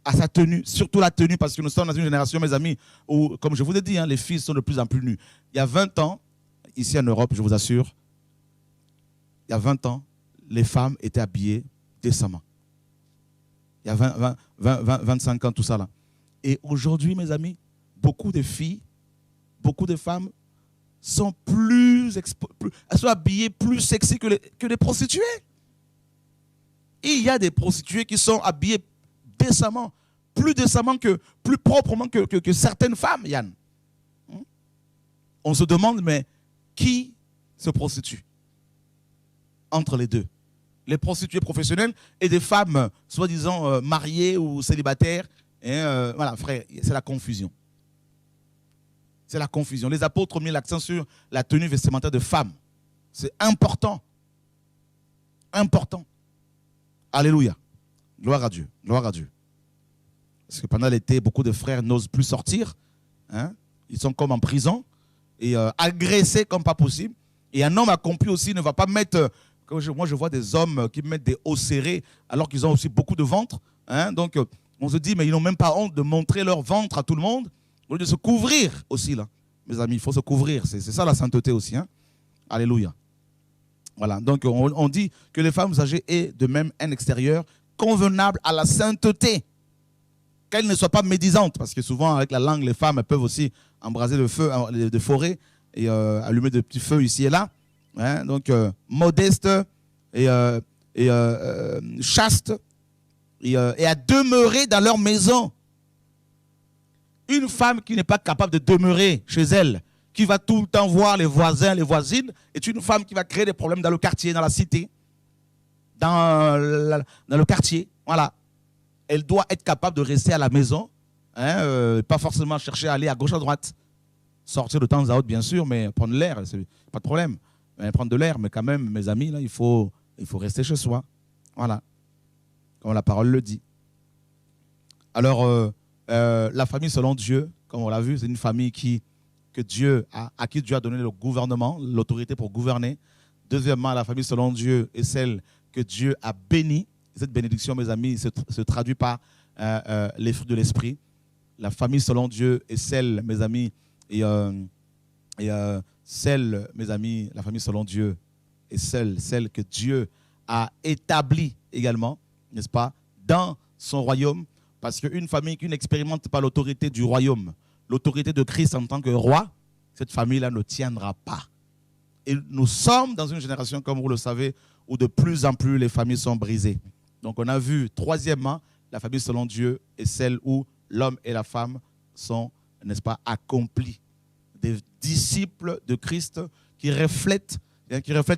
à sa tenue, surtout la tenue, parce que nous sommes dans une génération, mes amis, où, comme je vous l'ai dit, hein, les filles sont de plus en plus nues. Il y a 20 ans, ici en Europe, je vous assure, il y a 20 ans, les femmes étaient habillées décemment. Il y a 25 ans, tout ça là. Et aujourd'hui, mes amis, beaucoup de filles, beaucoup de femmes sont elles sont habillées plus sexy que les prostituées. Et il y a des prostituées qui sont habillées décemment, plus proprement que certaines femmes, Yann. On se demande, mais qui se prostitue entre les deux? Les prostituées professionnelles et des femmes soi-disant mariées ou célibataires. Et, voilà, frère, c'est la confusion. C'est la confusion. Les apôtres ont mis l'accent sur la tenue vestimentaire de femmes. C'est important. Important. Alléluia. Gloire à Dieu. Gloire à Dieu. Parce que pendant l'été, beaucoup de frères n'osent plus sortir. Hein? Ils sont comme en prison et agressés comme pas possible. Et un homme accompli aussi ne va pas mettre... Moi, je vois des hommes qui mettent des hauts serrés alors qu'ils ont aussi beaucoup de ventre. Hein? Donc, on se dit, mais ils n'ont même pas honte de montrer leur ventre à tout le monde. Au lieu de se couvrir aussi, là. Mes amis, il faut se couvrir. C'est ça la sainteté aussi. Hein? Alléluia. Voilà. Donc, on dit que les femmes âgées aient de même un extérieur convenable à la sainteté. Qu'elles ne soient pas médisantes. Parce que souvent, avec la langue, les femmes elles peuvent aussi embraser le feu de forêt et allumer de petits feux ici et là. Hein? Donc, modeste et chaste et à demeurer dans leur maison. Une femme qui n'est pas capable de demeurer chez elle, qui va tout le temps voir les voisins, les voisines, est une femme qui va créer des problèmes dans le quartier, dans la cité, dans le quartier. Voilà. Elle doit être capable de rester à la maison, hein, pas forcément chercher à aller à gauche, à droite. Sortir de temps à autre, bien sûr, mais prendre l'air, c'est pas de problème. Prendre de l'air, mais quand même, mes amis, là, il faut rester chez soi. Voilà. Comme la parole le dit. Alors, la famille selon Dieu, comme on l'a vu, c'est une famille à qui Dieu a donné le gouvernement, l'autorité pour gouverner. Deuxièmement, la famille selon Dieu est celle que Dieu a bénie. Cette bénédiction, mes amis, se traduit par les fruits de l'esprit. La famille selon Dieu est celle, mes amis, celle, mes amis, la famille selon Dieu est celle que Dieu a établie également, n'est-ce pas, dans son royaume. Parce qu'une famille qui n'expérimente pas l'autorité du royaume, l'autorité de Christ en tant que roi, cette famille-là ne tiendra pas. Et nous sommes dans une génération, comme vous le savez, où de plus en plus les familles sont brisées. Donc on a vu, troisièmement, la famille selon Dieu est celle où l'homme et la femme sont, n'est-ce pas, accomplis. Des disciples de Christ qui reflètent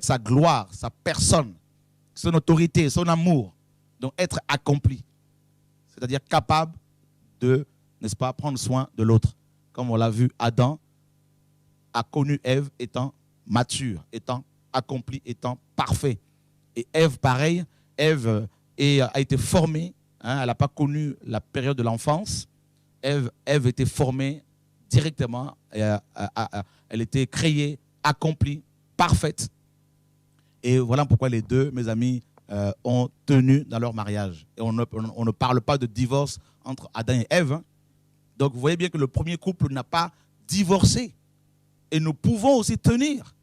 sa gloire, sa personne, son autorité, son amour. Donc être accompli. C'est-à-dire capable de, n'est-ce pas, prendre soin de l'autre. Comme on l'a vu, Adam a connu Ève étant mature, étant accompli, étant parfait. Et Ève, pareil, Ève a été formée, hein, elle n'a pas connu la période de l'enfance. Ève était formée directement, elle était créée, accomplie, parfaite. Et voilà pourquoi les deux, mes amis, ont tenu dans leur mariage. Et on ne parle pas de divorce entre Adam et Ève. Hein. Donc vous voyez bien que le premier couple n'a pas divorcé. Et nous pouvons aussi tenir.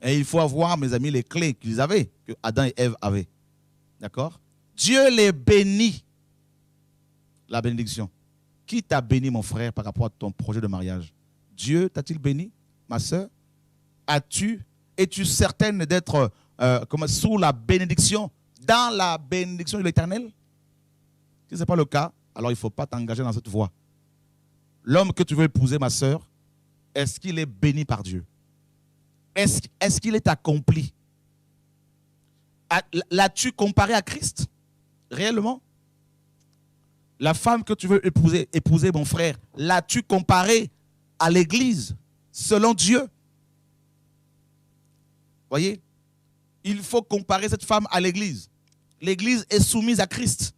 Et il faut avoir, mes amis, les clés qu'ils avaient, que Adam et Ève avaient. D'accord? Dieu les bénit. La bénédiction. Qui t'a béni, mon frère, par rapport à ton projet de mariage? Dieu t'a-t-il béni, ma soeur? Es-tu certaine d'être sous la bénédiction, dans la bénédiction de l'Éternel? Si ce n'est pas le cas, alors il ne faut pas t'engager dans cette voie. L'homme que tu veux épouser, ma soeur, est-ce qu'il est béni par Dieu? est-ce qu'il est accompli? L'as-tu comparé à Christ? Réellement? La femme que tu veux épouser mon frère, l'as-tu comparée à l'Église selon Dieu? Voyez? Il faut comparer cette femme à l'Église. L'Église est soumise à Christ.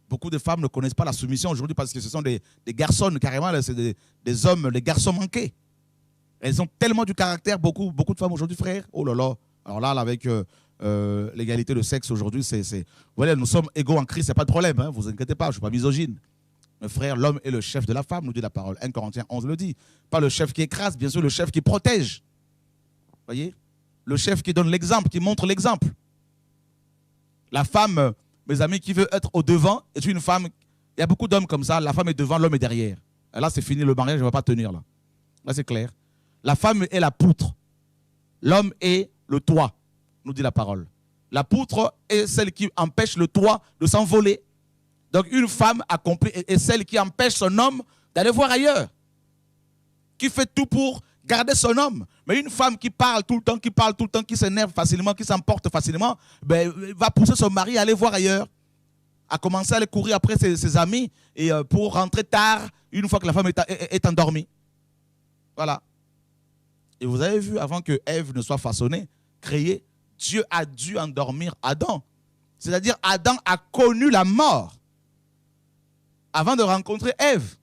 Beaucoup de femmes ne connaissent pas la soumission aujourd'hui parce que ce sont des garçons, carrément, c'est des hommes, les garçons manqués. Elles ont tellement du caractère, beaucoup de femmes aujourd'hui, frère. Oh là là. Alors là, avec l'égalité de sexe aujourd'hui, voilà, nous sommes égaux en Christ, il n'y a pas de problème. Hein, vous inquiétez pas, je ne suis pas misogyne. Mais frère, l'homme est le chef de la femme, nous dit la parole. 1 Corinthiens 11 le dit. Pas le chef qui écrase, bien sûr, le chef qui protège. Voyez? Le chef qui donne l'exemple, qui montre l'exemple. La femme, mes amis, qui veut être au devant, est une femme. Il y a beaucoup d'hommes comme ça. La femme est devant, l'homme est derrière. Et là, c'est fini, le mariage ne va pas tenir. Là c'est clair. La femme est la poutre. L'homme est le toit, nous dit la parole. La poutre est celle qui empêche le toit de s'envoler. Donc une femme accomplie est celle qui empêche son homme d'aller voir ailleurs. Qui fait tout pour garder son homme. Mais une femme qui parle tout le temps, qui s'énerve facilement, qui s'emporte facilement, va pousser son mari à aller voir ailleurs. À commencer à aller courir après ses amis et pour rentrer tard, une fois que la femme est endormie. Voilà. Et vous avez vu, avant que Ève ne soit façonnée, créée, Dieu a dû endormir Adam. C'est-à-dire, Adam a connu la mort avant de rencontrer Ève.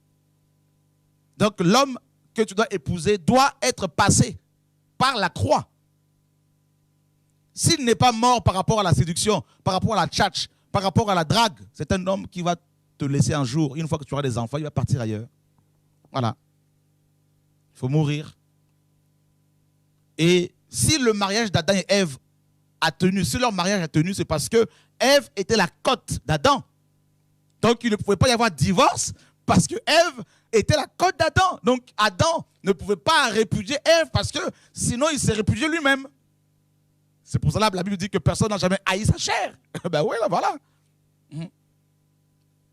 Donc, l'homme que tu dois épouser doit être passé par la croix. S'il n'est pas mort par rapport à la séduction, par rapport à la tchatch, par rapport à la drague, c'est un homme qui va te laisser un jour. Une fois que tu auras des enfants, il va partir ailleurs. Voilà. Il faut mourir. Et si le mariage d'Adam et Ève a tenu, si leur mariage a tenu, c'est parce que Ève était la côte d'Adam. Donc il ne pouvait pas y avoir de divorce parce que Ève était la côte d'Adam. Donc Adam ne pouvait pas répudier Ève parce que sinon il s'est répudié lui-même. C'est pour cela que la Bible dit que personne n'a jamais haï sa chair. Ben oui, là, voilà.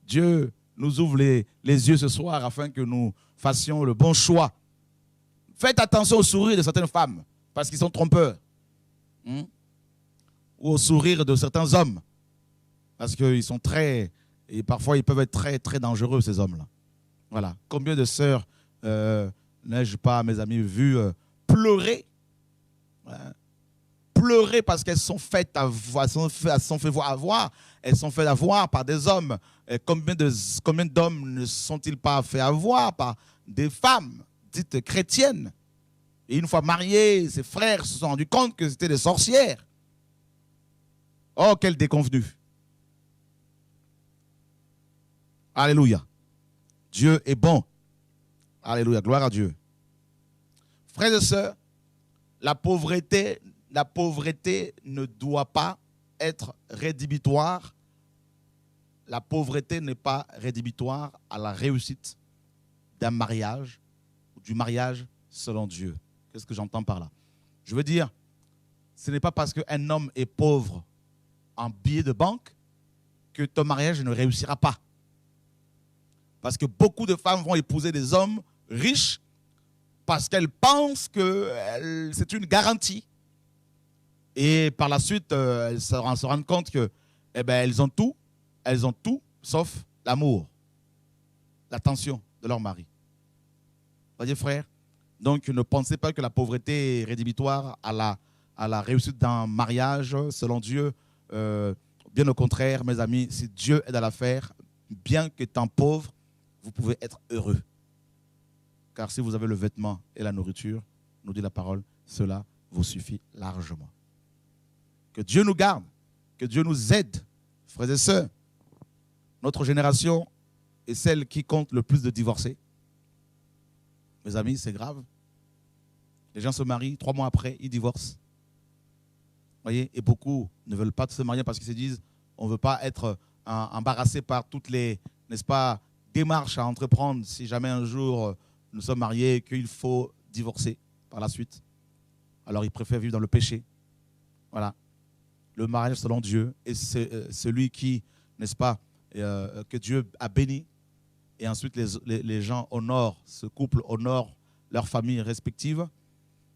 Dieu nous ouvre les yeux ce soir afin que nous fassions le bon choix. Faites attention au sourire de certaines femmes parce qu'ils sont trompeurs. Ou au sourire de certains hommes parce qu'ils sont très... Et parfois, ils peuvent être très, très dangereux, ces hommes-là. Voilà. Combien de sœurs n'ai-je pas, mes amis, vu pleurer pleurer parce qu'elles sont faites avoir, elles sont faites avoir par des hommes. Et combien d'hommes ne sont-ils pas fait avoir par des femmes dites chrétiennes? Et une fois mariés, ses frères se sont rendus compte que c'était des sorcières. Oh, quelle déconvenue. Alléluia. Dieu est bon. Alléluia. Gloire à Dieu. Frères et sœurs, la pauvreté ne doit pas être rédhibitoire. La pauvreté n'est pas rédhibitoire à la réussite d'un mariage ou du mariage selon Dieu. Qu'est-ce que j'entends par là? Je veux dire, ce n'est pas parce qu'un homme est pauvre en billets de banque que ton mariage ne réussira pas. Parce que beaucoup de femmes vont épouser des hommes riches parce qu'elles pensent que c'est une garantie. Et par la suite, elles se rendent compte que, elles ont tout sauf l'amour, l'attention de leur mari. Vous voyez, frère? Donc, ne pensez pas que la pauvreté est rédhibitoire à la réussite d'un mariage selon Dieu. Bien au contraire, mes amis, si Dieu est dans l'affaire, bien qu'étant pauvre, vous pouvez être heureux. Car si vous avez le vêtement et la nourriture, nous dit la parole, cela vous suffit largement. Que Dieu nous garde, que Dieu nous aide, frères et sœurs. Notre génération est celle qui compte le plus de divorcés. Mes amis, c'est grave. Les gens se marient, 3 mois après, ils divorcent. Voyez, et beaucoup ne veulent pas se marier parce qu'ils se disent on ne veut pas être embarrassé par toutes les, n'est-ce pas, démarches à entreprendre si jamais un jour nous sommes mariés et qu'il faut divorcer par la suite. Alors ils préfèrent vivre dans le péché. Voilà. Le mariage selon Dieu est celui qui, n'est-ce pas, que Dieu a béni. Et ensuite les gens honorent, ce couple honore leurs familles respectives.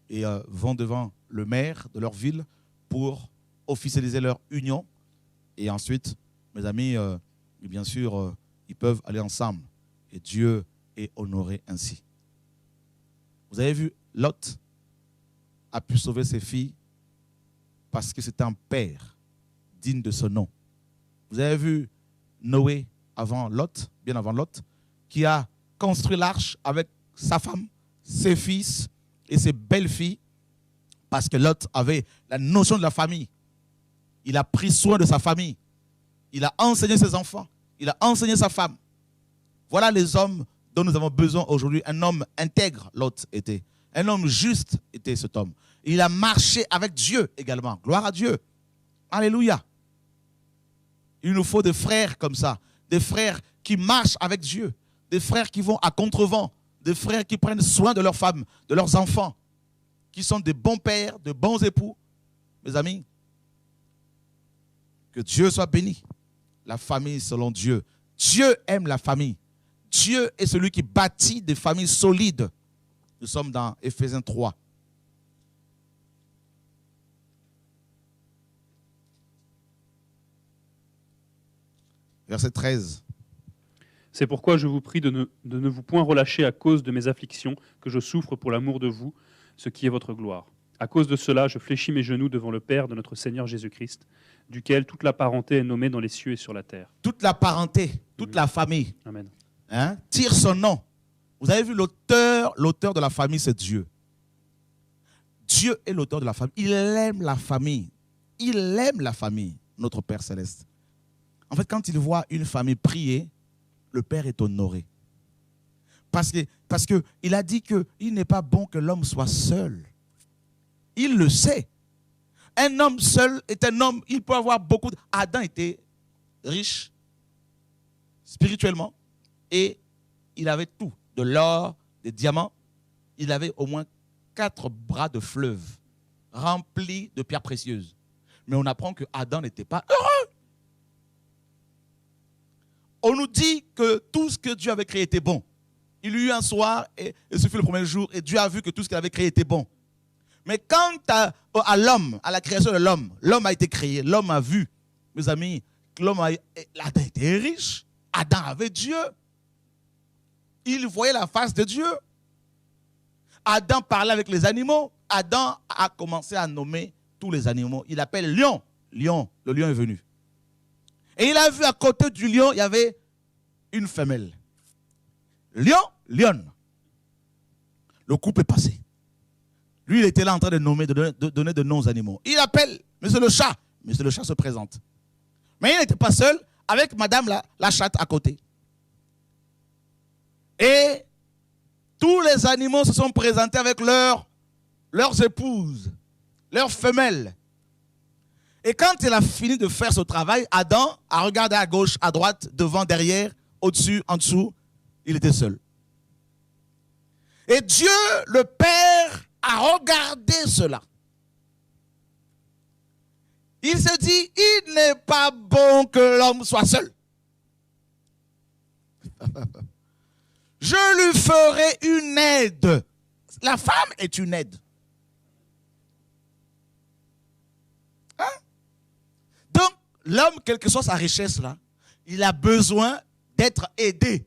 et vont devant le maire de leur ville pour officialiser leur union. Et ensuite, mes amis, bien sûr, ils peuvent aller ensemble. Et Dieu est honoré ainsi. Vous avez vu, Lot a pu sauver ses filles parce que c'était un père digne de ce nom. Vous avez vu Noé avant Lot, bien avant Lot, qui a construit l'arche avec sa femme, ses fils et ses belles-filles, parce que Lot avait la notion de la famille. Il a pris soin de sa famille. Il a enseigné ses enfants. Il a enseigné sa femme. Voilà les hommes dont nous avons besoin aujourd'hui. Un homme intègre, Lot était. Un homme juste était cet homme. Il a marché avec Dieu également. Gloire à Dieu. Alléluia. Il nous faut des frères comme ça. Des frères qui marchent avec Dieu. Des frères qui vont à contrevent. Des frères qui prennent soin de leurs femmes, de leurs enfants. Qui sont des bons pères, de bons époux. Mes amis, que Dieu soit béni. La famille selon Dieu. Dieu aime la famille. Dieu est celui qui bâtit des familles solides. Nous sommes dans Éphésiens 3. Verset 13. C'est pourquoi je vous prie de ne vous point relâcher à cause de mes afflictions, que je souffre pour l'amour de vous, ce qui est votre gloire. À cause de cela, je fléchis mes genoux devant le Père de notre Seigneur Jésus-Christ, duquel toute la parenté est nommée dans les cieux et sur la terre. Toute la parenté, toute la famille, Amen. Tire son nom. Vous avez vu l'auteur de la famille, c'est Dieu. Dieu est l'auteur de la famille. Il aime la famille. Il aime la famille, notre Père Céleste. En fait, quand il voit une famille prier, le Père est honoré. Parce qu'il a dit qu'il n'est pas bon que l'homme soit seul. Il le sait. Un homme seul est un homme, il peut avoir beaucoup de... Adam était riche, spirituellement, et il avait tout. De l'or, des diamants. Il avait au moins 4 bras de fleuve remplis de pierres précieuses. Mais on apprend que Adam n'était pas heureux. On nous dit que tout ce que Dieu avait créé était bon. Il y eut un soir, et ce fut le premier jour, et Dieu a vu que tout ce qu'il avait créé était bon. Mais quant à l'homme, à la création de l'homme, l'homme a été créé, l'homme a vu, mes amis, Adam était riche, Adam avait Dieu. Il voyait la face de Dieu. Adam parlait avec les animaux. Adam a commencé à nommer tous les animaux. Il appelle lion. Lion, le lion est venu. Et il a vu à côté du lion, il y avait une femelle. Lion, lionne. Le couple est passé. Lui, il était là en train de nommer, de donner de noms aux animaux. Il appelle Monsieur le chat. Monsieur le chat se présente. Mais il n'était pas seul, avec Madame la chatte à côté. Et tous les animaux se sont présentés avec leurs épouses, leurs femelles. Et quand il a fini de faire ce travail, Adam a regardé à gauche, à droite, devant, derrière, au-dessus, en dessous. Il était seul. Et Dieu, le Père, a regardé cela. Il se dit, il n'est pas bon que l'homme soit seul. Je lui ferai une aide. La femme est une aide. Hein? Donc, l'homme, quelle que soit sa richesse, là, il a besoin d'être aidé.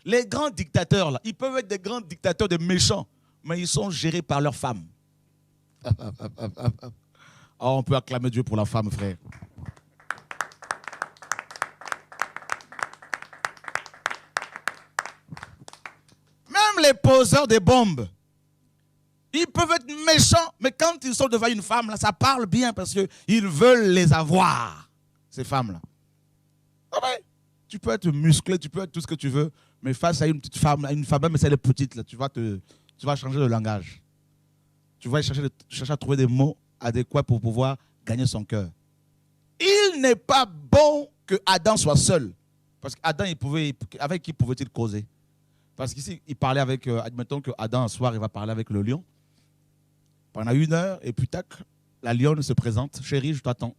Les grands dictateurs, là, ils peuvent être des grands dictateurs, des méchants, mais ils sont gérés par leurs femmes. Oh, on peut acclamer Dieu pour la femme, frère. Même les poseurs des bombes, ils peuvent être méchants, mais quand ils sont devant une femme, là, ça parle bien parce qu'ils veulent les avoir, ces femmes-là. Ah ouais, tu peux être musclé, tu peux être tout ce que tu veux, mais face à une petite femme, à une femme, même si elle est petite, là, tu vas changer de langage. Tu vas chercher à trouver des mots adéquats pour pouvoir gagner son cœur. Il n'est pas bon que Adam soit seul. Parce qu'Adam, avec qui pouvait-il causer? Parce qu'ici, il parlait avec, admettons que Adam, un soir, il va parler avec le lion. Pendant 1 heure, et puis tac, la lionne se présente. Chérie, je t'attends.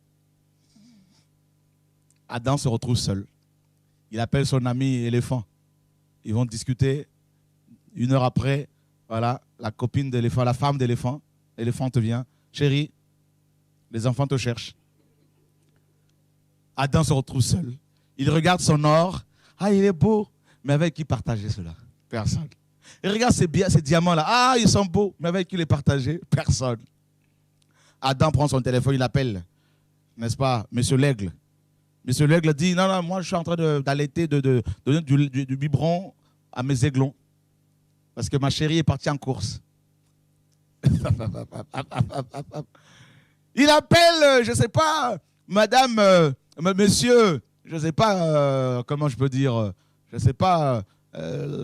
Adam se retrouve seul. Il appelle son ami éléphant. Ils vont discuter. 1 heure après, voilà, la copine d'éléphant, la femme d'éléphant. L'éléphant te vient. Chérie, les enfants te cherchent. Adam se retrouve seul. Il regarde son or. Ah, il est beau. Mais avec qui partager cela? Personne. Il regarde ces diamants-là. Ah, ils sont beaux. Mais avec qui les partager? Personne. Adam prend son téléphone, il appelle. N'est-ce pas, Monsieur l'Aigle? Monsieur l'Aigle dit, non, non, moi je suis en train d'allaiter, de donner du biberon à mes aiglons. Parce que ma chérie est partie en course. Il appelle, je ne sais pas, madame, monsieur, je ne sais pas, comment je peux dire, je ne sais pas,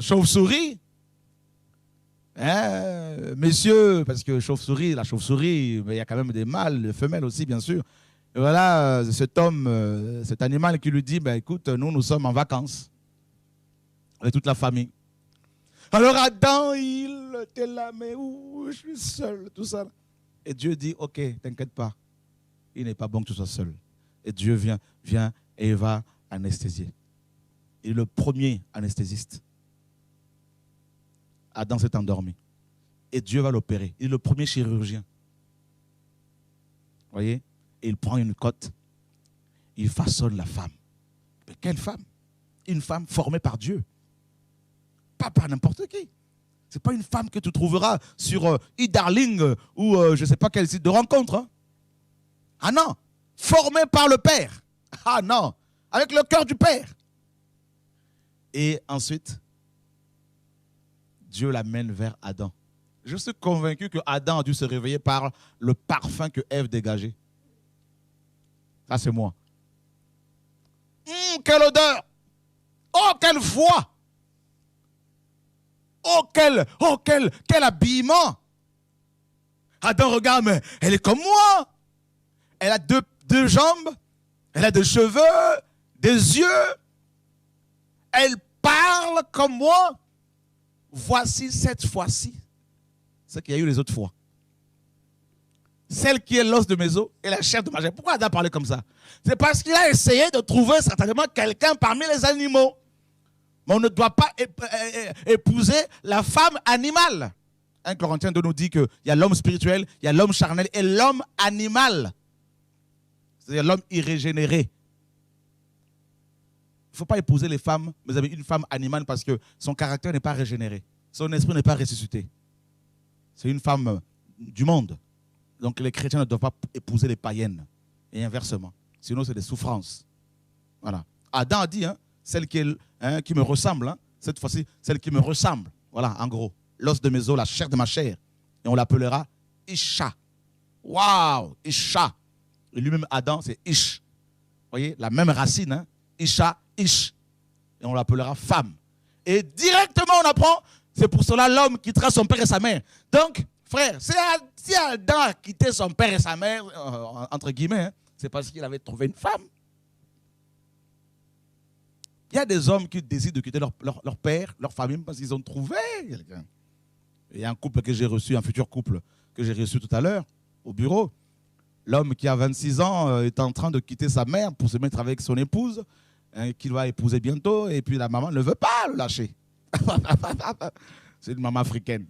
chauve-souris. Hein, messieurs, parce que chauve-souris, la chauve-souris, il y a quand même des mâles, des femelles aussi, bien sûr. Et voilà, cet homme, cet animal qui lui dit, ben, écoute, nous sommes en vacances avec toute la famille. Alors Adam, il était là, mais où je suis seul, tout ça. Et Dieu dit, ok, t'inquiète pas, il n'est pas bon que tu sois seul. Et Dieu vient et il va anesthésier. Il est le premier anesthésiste. Adam s'est endormi. Et Dieu va l'opérer. Il est le premier chirurgien. Vous voyez? Et il prend une cotte. Il façonne la femme. Mais quelle femme? Une femme formée par Dieu. Pas par n'importe qui. Ce n'est pas une femme que tu trouveras sur e-darling ou je ne sais pas quel site de rencontre. Hein. Ah non. Formée par le Père. Ah non. Avec le cœur du Père. Et ensuite, Dieu l'amène vers Adam. Je suis convaincu que Adam a dû se réveiller par le parfum que Ève dégageait. Ça, c'est moi. Quelle odeur! Oh, quelle voix! Oh, quel habillement! Adam regarde, mais elle est comme moi. Elle a deux jambes, elle a des cheveux, des yeux. Elle parle comme moi. Voici cette fois-ci ce qu'il y a eu les autres fois. Celle qui est l'os de mes os et la chair de ma chair. Pourquoi Adam parlait comme ça? C'est parce qu'il a essayé de trouver certainement quelqu'un parmi les animaux. Mais on ne doit pas épouser la femme animale. 1 Corinthiens 2 nous dit qu'il y a l'homme spirituel, il y a l'homme charnel et l'homme animal. C'est-à-dire l'homme irrégénéré. Il ne faut pas épouser les femmes, mais une femme animale parce que son caractère n'est pas régénéré. Son esprit n'est pas ressuscité. C'est une femme du monde. Donc les chrétiens ne doivent pas épouser les païennes. Et inversement. Sinon, c'est des souffrances. Voilà. Adam a dit, hein, celle qui me ressemble, hein, cette fois-ci, celle qui me ressemble. Voilà, en gros. L'os de mes os, la chair de ma chair. Et on l'appellera Isha. Waouh, Isha. Et lui-même, Adam, c'est Ish. Vous voyez, la même racine, hein, Isha, Ish. Et on l'appellera femme. Et directement, on apprend, c'est pour cela l'homme quittera son père et sa mère. Donc, frère, si Adam a quitté son père et sa mère, entre guillemets, hein, c'est parce qu'il avait trouvé une femme. Il y a des hommes qui décident de quitter leur père, leur famille, parce qu'ils ont trouvé quelqu'un. Il y a un couple que j'ai reçu, un futur couple que j'ai reçu tout à l'heure, au bureau. L'homme qui a 26 ans est en train de quitter sa mère pour se mettre avec son épouse, qu'il va épouser bientôt, et puis la maman ne veut pas le lâcher. C'est une maman africaine.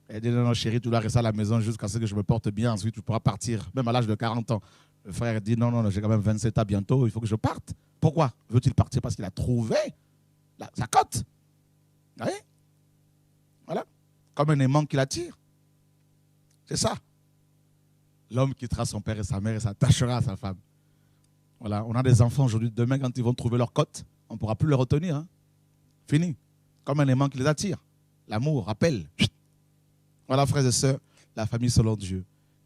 Elle dit, non, chérie, tu dois rester à la maison jusqu'à ce que je me porte bien, ensuite tu pourras partir, même à l'âge de 40 ans. Le frère dit, non, j'ai quand même 27 ans bientôt, il faut que je parte. Pourquoi veut-il partir? Parce qu'il a trouvé sa cote. Vous voyez? Voilà. Comme un aimant qui l'attire. C'est ça. L'homme quittera son père et sa mère et s'attachera à sa femme. Voilà. On a des enfants aujourd'hui. Demain, quand ils vont trouver leur cote, on ne pourra plus les retenir. Hein. Fini. Comme un aimant qui les attire. L'amour, rappelle. Voilà, frères et sœurs, la famille selon Dieu.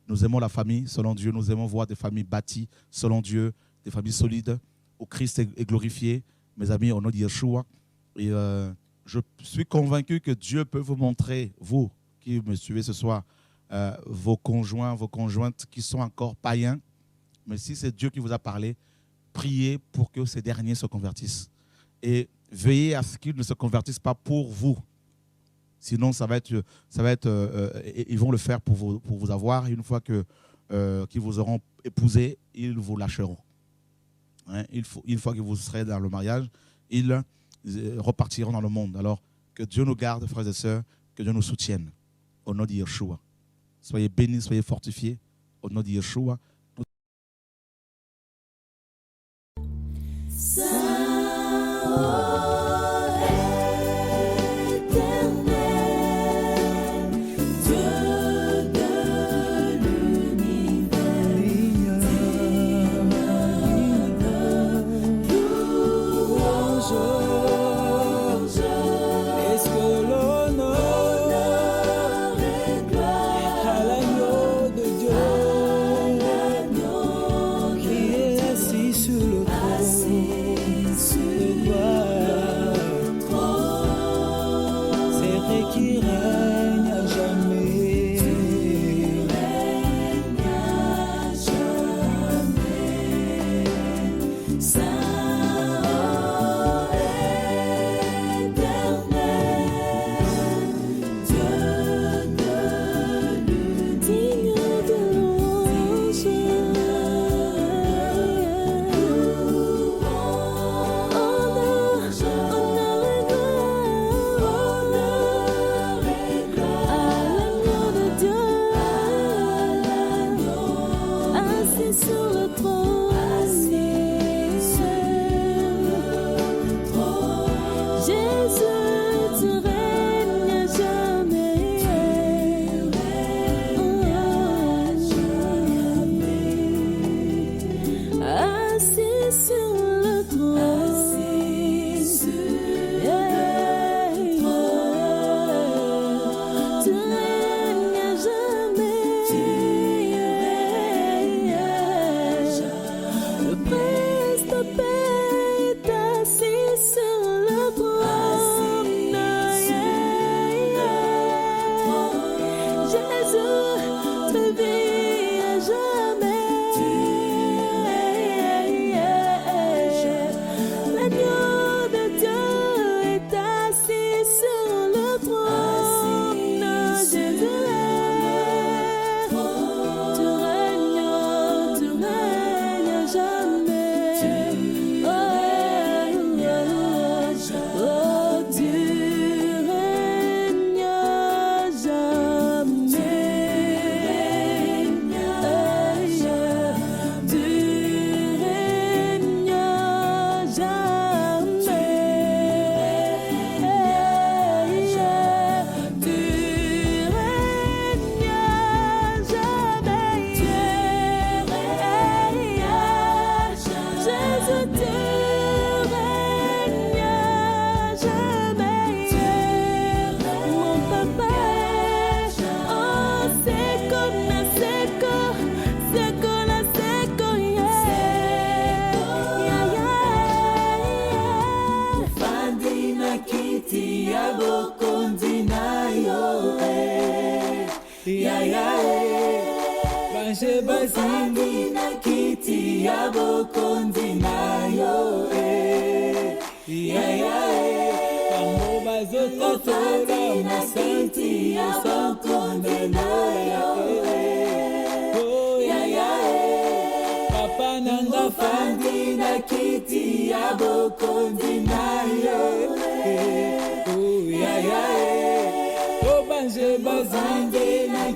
Nous aimons la famille selon Dieu. Nous aimons voir des familles bâties selon Dieu, des familles solides, où Christ est glorifié. Mes amis, au nom de Yeshua. Et je suis convaincu que Dieu peut vous montrer, vous qui me suivez ce soir, vos conjoints, vos conjointes qui sont encore païens. Mais si c'est Dieu qui vous a parlé, priez pour que ces derniers se convertissent. Et veillez à ce qu'ils ne se convertissent pas pour vous. Sinon, ils vont le faire pour vous avoir. Une fois qu'ils vous auront épousé, ils vous lâcheront. Hein, une fois que vous serez dans le mariage, ils repartiront dans le monde. Alors, que Dieu nous garde, frères et sœurs, que Dieu nous soutienne. au nom de Yeshua. Soyez bénis, soyez fortifiés au nom de Yeshua.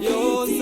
Yo